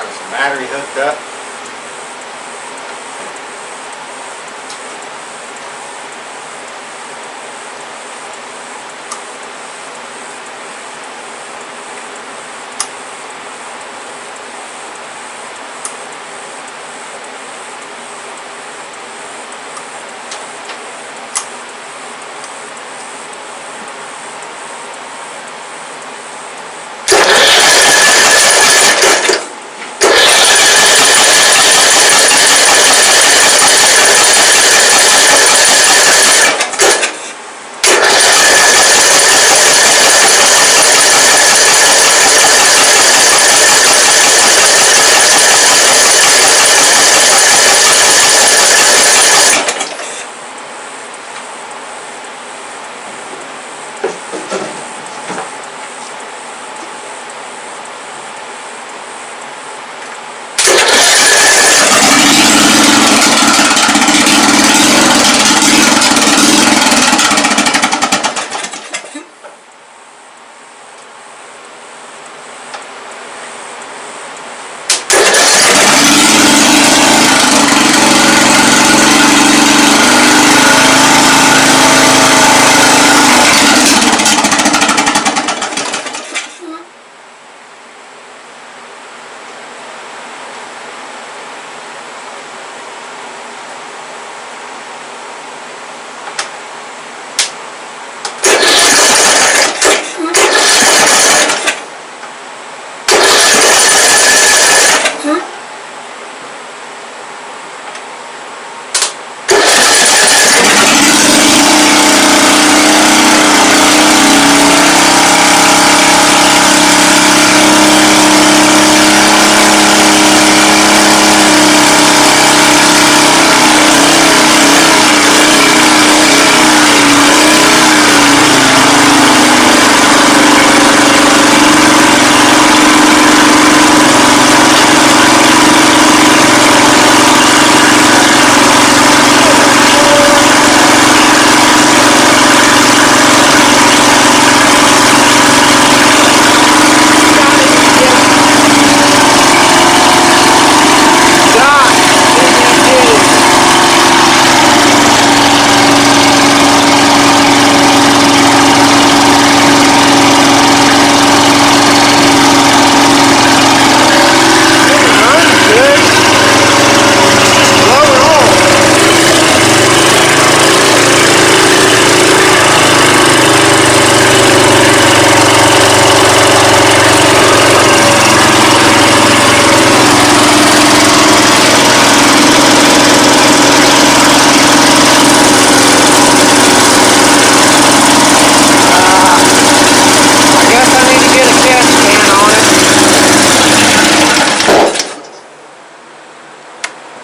Got some battery hooked up.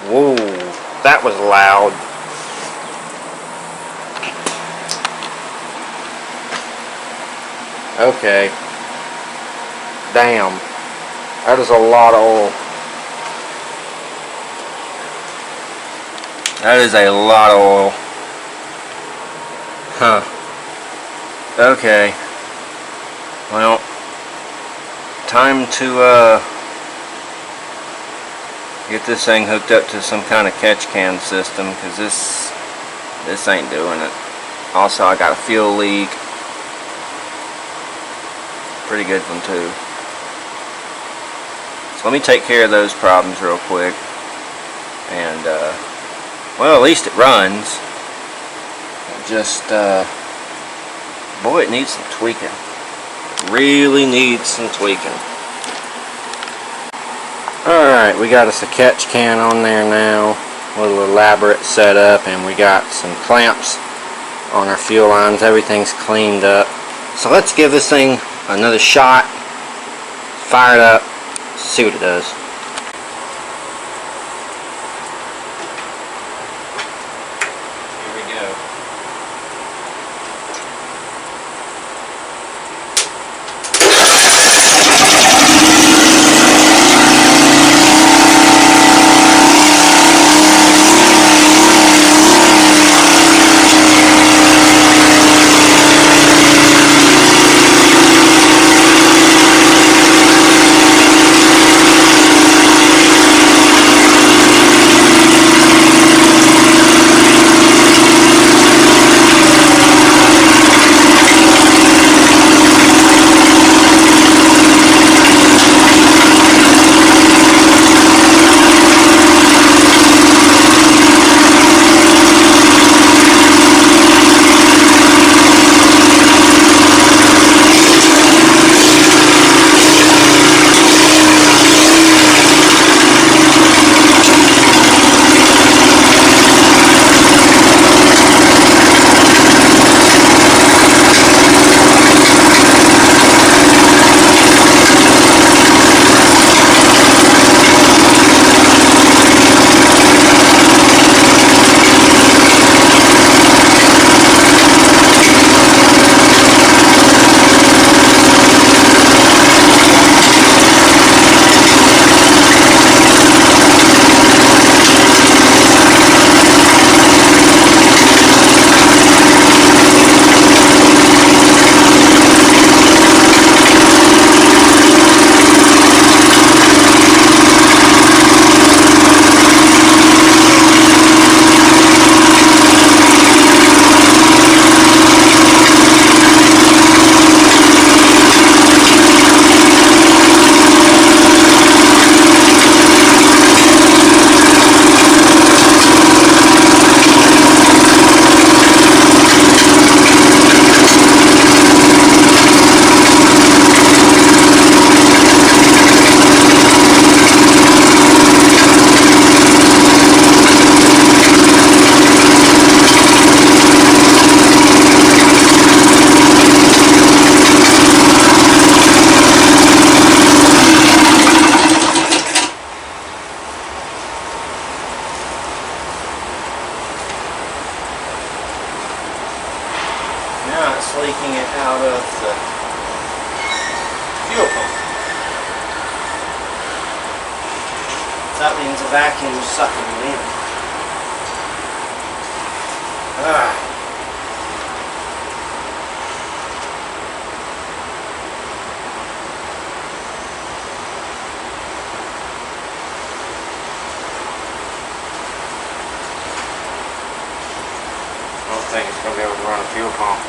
Whoa, that was loud. Okay. Damn. That is a lot of oil. That is a lot of oil. Huh. Okay. Well, time to get this thing hooked up to some kind of catch can system, because this ain't doing it. Also, I got a fuel leak. Pretty good one too. So let me take care of those problems real quick. And well, at least it runs. Just boy, it needs some tweaking. It really needs some tweaking. Alright, we got us a catch can on there now. A little elaborate setup, and we got some clamps on our fuel lines. Everything's cleaned up. So let's give this thing another shot. Fire it up. See what it does. means the vacuum's sucking it in. I don't think it's going to be able to run a fuel pump.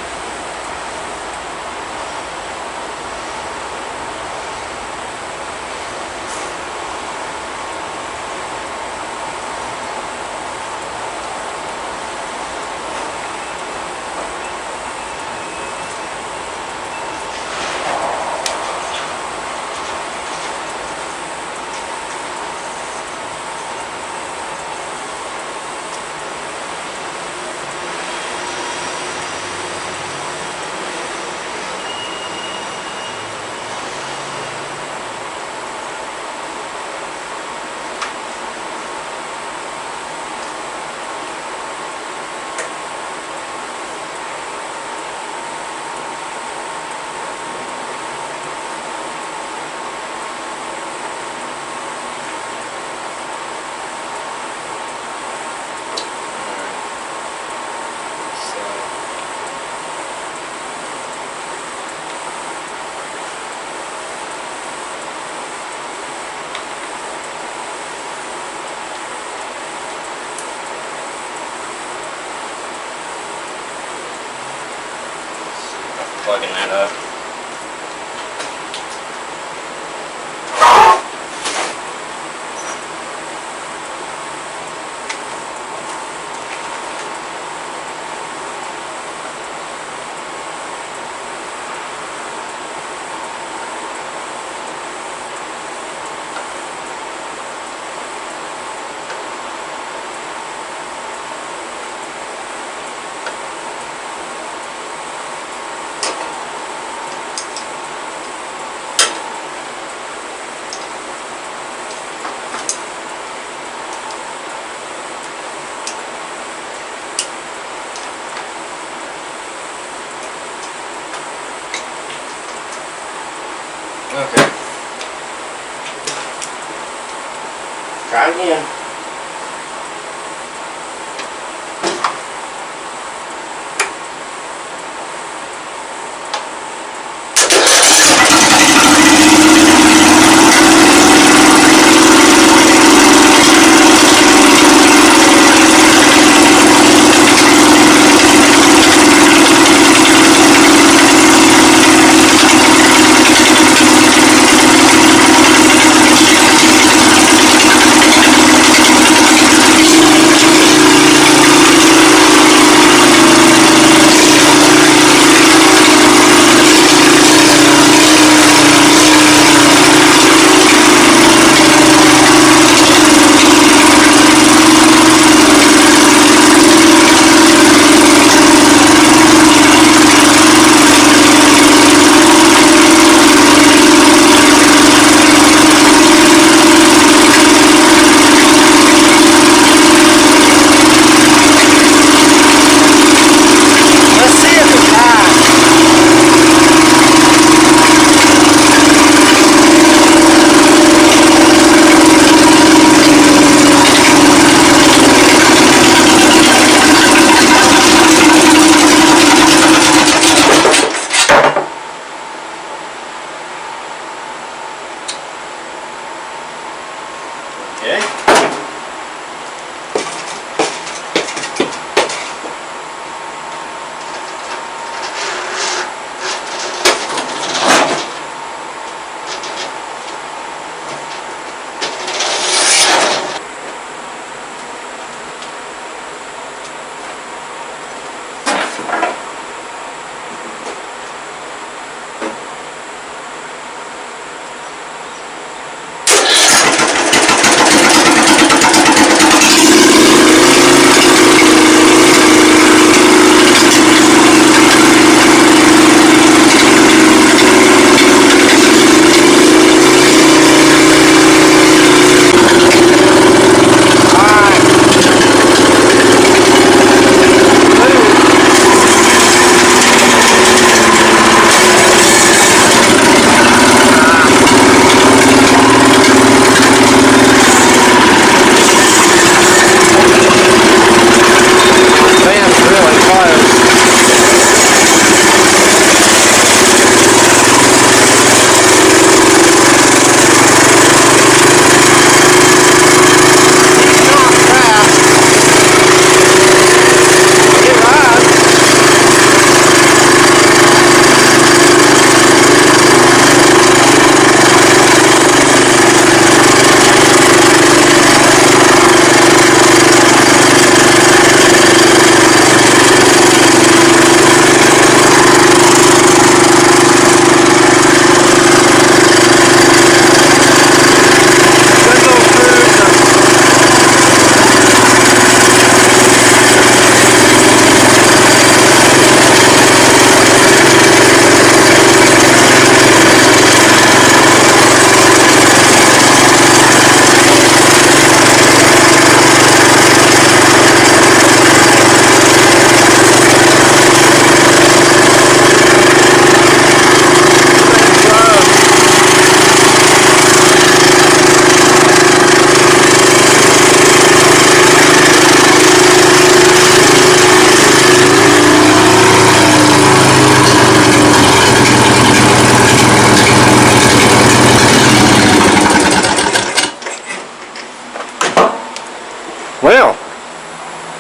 Plugging that up. Okay. Try again.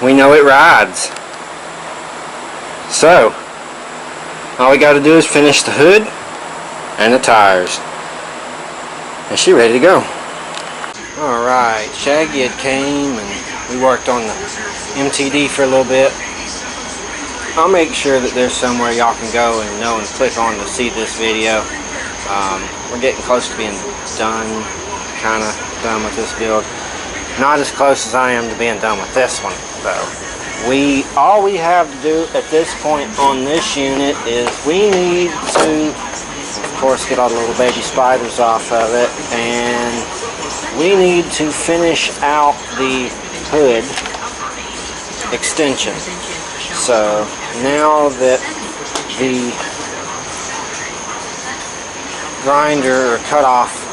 we know it rides. So, all we got to do is finish the hood and the tires, and she's ready to go. Alright, Shaggy had came and we worked on the MTD for a little bit. I'll make sure that there's somewhere y'all can go and know and click on to see this video. We're getting close to being done, kind of done with this build. Not as close as I am to being done with this one, though. All we have to do at this point on this unit is we need to, of course, get all the little baby spiders off of it, and we need to finish out the hood extension. So now that the grinder or cut-off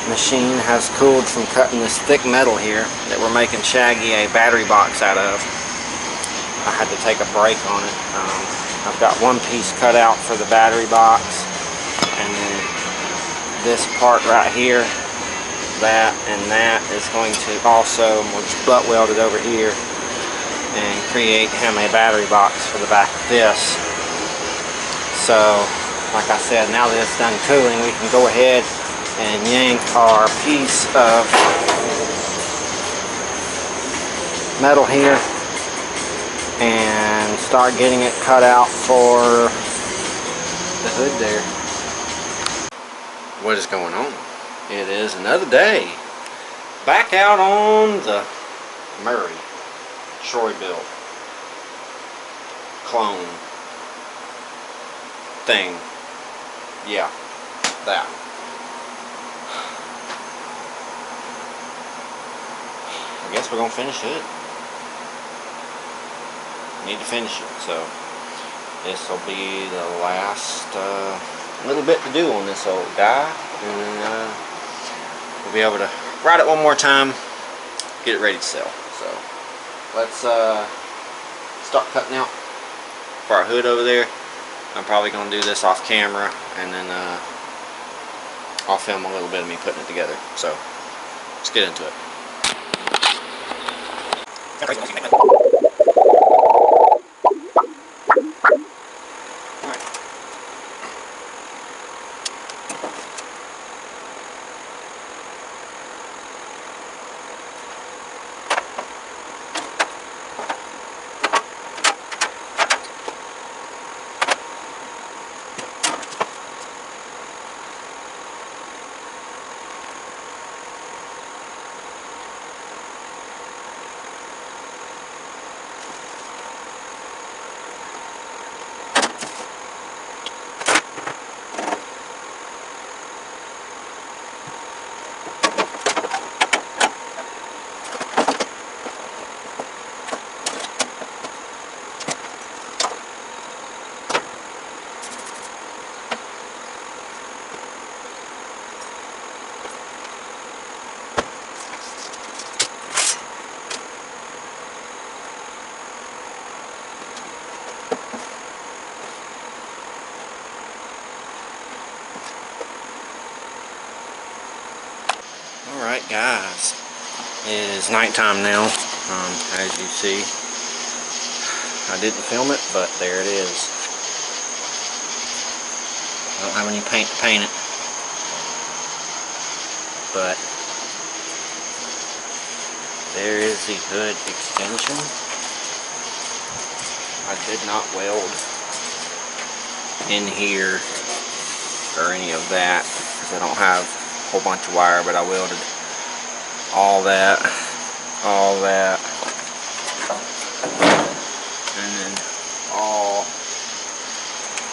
machine has cooled from cutting this thick metal here that we're making Shaggy a battery box out of, I had to take a break on it. I've got one piece cut out for the battery box, and then this part right here, that and that is going to also butt welded over here and create him a battery box for the back of this. So like I said, now that it's done cooling, we can go ahead and yank our piece of metal here and start getting it cut out for the hood there. What is going on? It is another day back out on the Murray Troy Bilt clone thing. Yeah, that. I guess we're gonna finish it. Need to finish it, so this will be the last little bit to do on this old guy, and then we'll be able to ride it one more time, get it ready to sell. So let's start cutting out for our hood over there. I'm probably going to do this off camera, and then I'll film a little bit of me putting it together. So let's get into it. Alright guys, it is nighttime now, as you see. I didn't film it, but there it is. I don't have any paint to paint it, but there is the hood extension. I did not weld in here or any of that because I don't have a whole bunch of wire, but I welded all that, and then all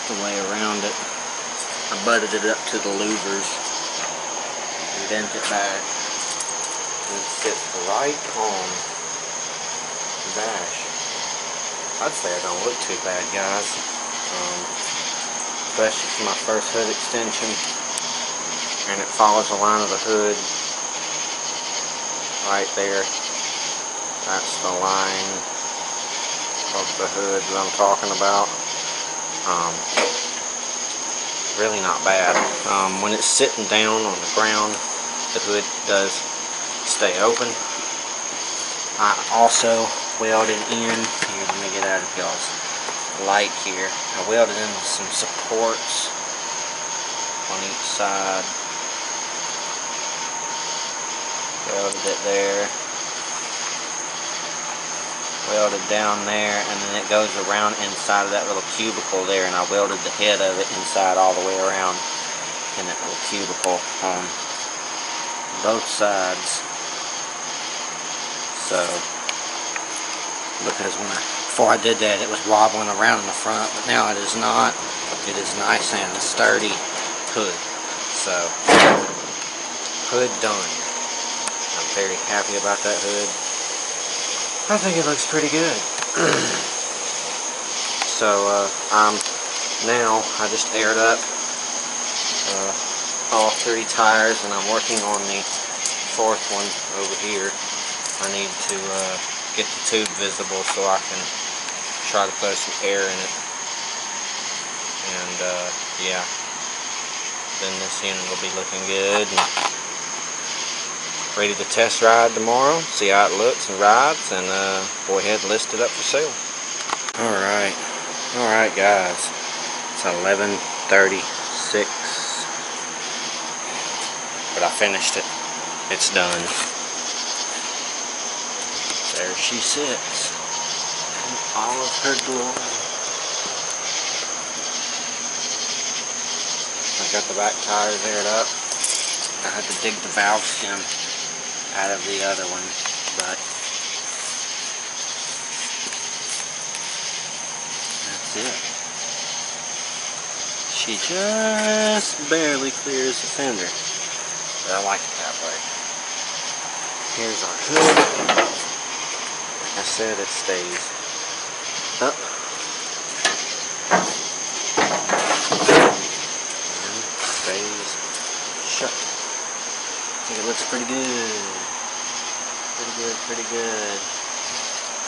the way around it. I butted it up to the louvers and bent it back, and it sits right on the dash. I'd say it don't look too bad, guys, especially for my first hood extension, and it follows the line of the hood right there. That's the line of the hood that I'm talking about. Really not bad. When it's sitting down on the ground, the hood does stay open. I also welded in. Here, let me get out of y'all's light here. I welded in some supports on each side. Welded it there. Welded down there, and then it goes around inside of that little cubicle there, and I welded the head of it inside all the way around in that little cubicle on both sides. So, because before I did that, it was wobbling around in the front, but now it is not. It is nice and sturdy hood. So, hood done. I'm very happy about that hood. I think it looks pretty good. So, now I just aired up all 3 tires, and I'm working on the 4th one over here. I need to get the tube visible so I can try to put some air in it. And yeah, then this unit will be looking good and ready to test ride tomorrow, see how it looks and rides, and go ahead and list it up for sale. Alright guys, it's 11:36, but I finished it. It's done. There she sits in all of her glory. I got the back tires aired up. I had to dig the valve stem out of the other one, but that's it. She just barely clears the fender, but I like it that way. Here's our hood. Like I said, it stays up and stays shut. I think it looks pretty good. Pretty good.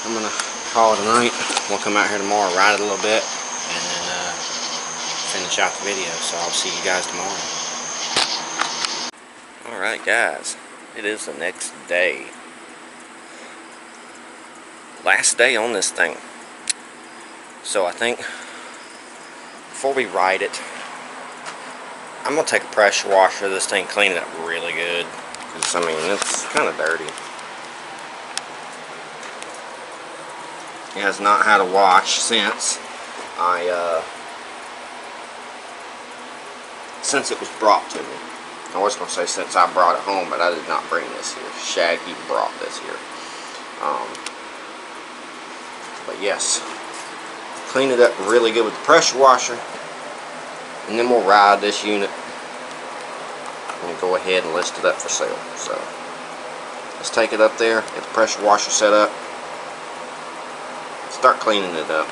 I'm gonna call it a night. We'll come out here tomorrow, ride it a little bit, and then finish out the video. So I'll see you guys tomorrow. Alright guys, it is the next day. Last day on this thing. So I think before we ride it, I'm gonna take a pressure washer of this thing, clean it up really good. Because I mean, it's kind of dirty. It has not had a wash since it was brought to me. I was going to say since I brought it home, but I did not bring this here. Shaggy brought this here. But yes, clean it up really good with the pressure washer, and then we'll ride this unit and go ahead and list it up for sale. So let's take it up there, get the pressure washer set up, start cleaning it up.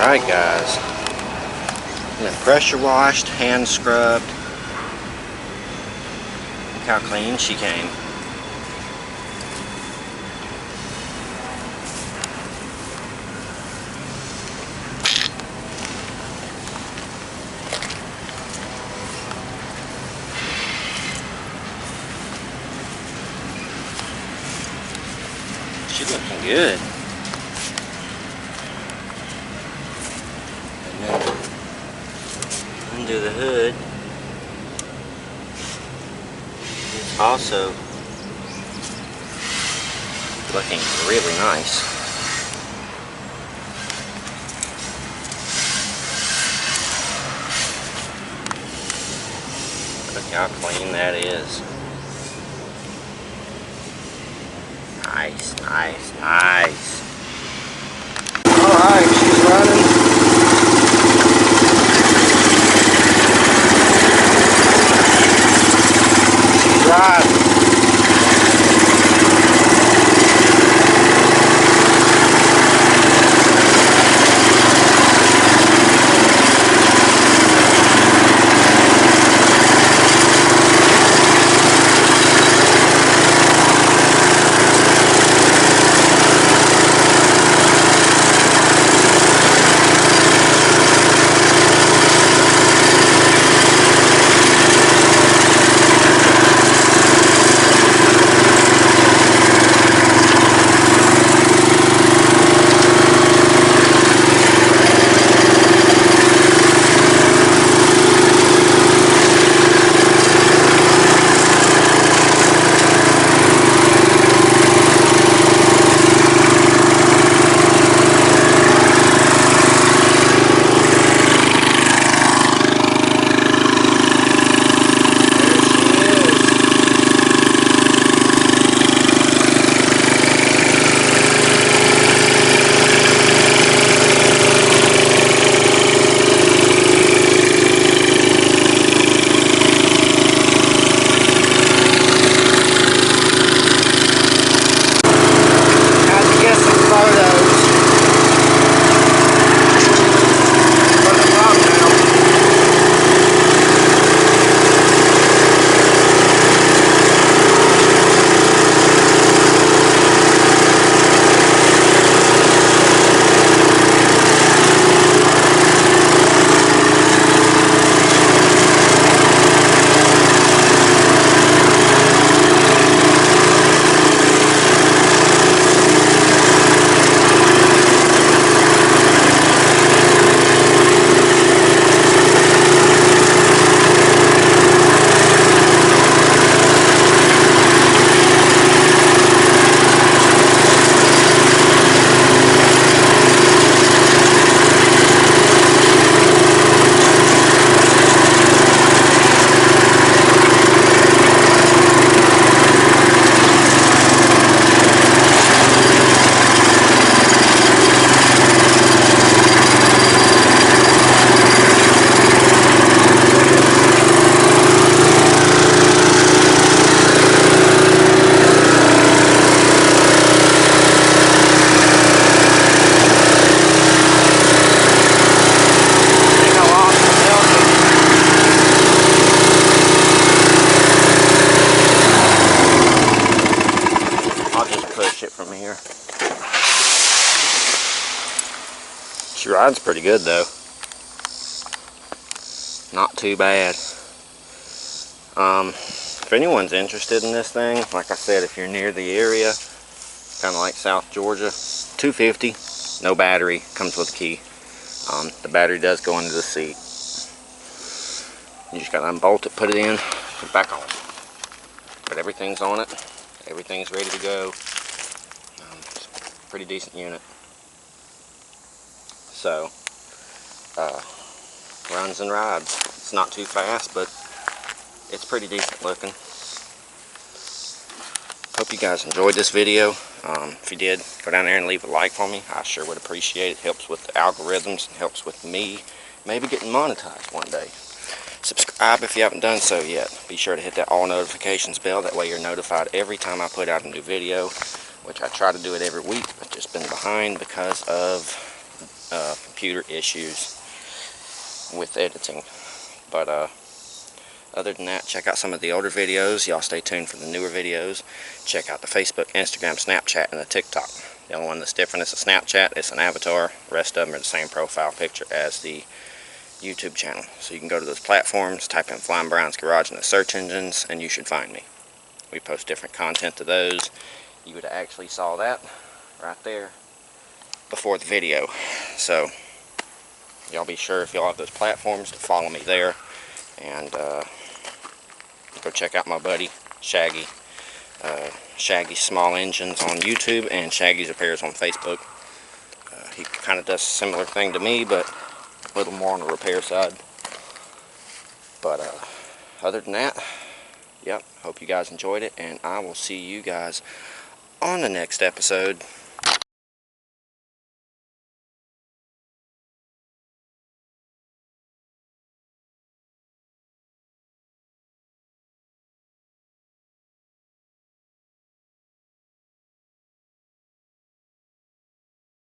Alright guys, been pressure washed, hand scrubbed. Look how clean she came. She's looking good. And then undo the hood. It's also looking really nice. Look how clean that is. Nice, nice, nice. Alright, she's running. She's riding. From here. She rides pretty good though. Not too bad. If anyone's interested in this thing, like I said, if you're near the area, kind of like South Georgia, $250, no battery, comes with a key. The battery does go into the seat. You just gotta unbolt it, put it in, put it back on. But everything's on it. Everything's ready to go. Pretty decent unit. So, runs and rides. It's not too fast, but it's pretty decent looking. Hope you guys enjoyed this video. If you did, go down there and leave a like for me. I sure would appreciate it. It helps with the algorithms and helps with me maybe getting monetized one day. Subscribe if you haven't done so yet. Be sure to hit that all notifications bell. That way you're notified every time I put out a new video, which I try to do it every week, but just been behind because of computer issues with editing. But other than that, check out some of the older videos. Y'all stay tuned for the newer videos. Check out the Facebook, Instagram, Snapchat, and the TikTok. The only one that's different is the Snapchat. It's an avatar. The rest of them are the same profile picture as the YouTube channel. So you can go to those platforms, type in Flying Brian's Garage in the search engines, and you should find me. We post different content to those. You would have actually saw that right there before the video. So y'all be sure, if y'all have those platforms, to follow me there. And go check out my buddy Shaggy. Shaggy's Small Engines on YouTube and Shaggy's Repairs on Facebook. He kind of does a similar thing to me, but a little more on the repair side. But other than that, yep, hope you guys enjoyed it, and I will see you guys on the next episode.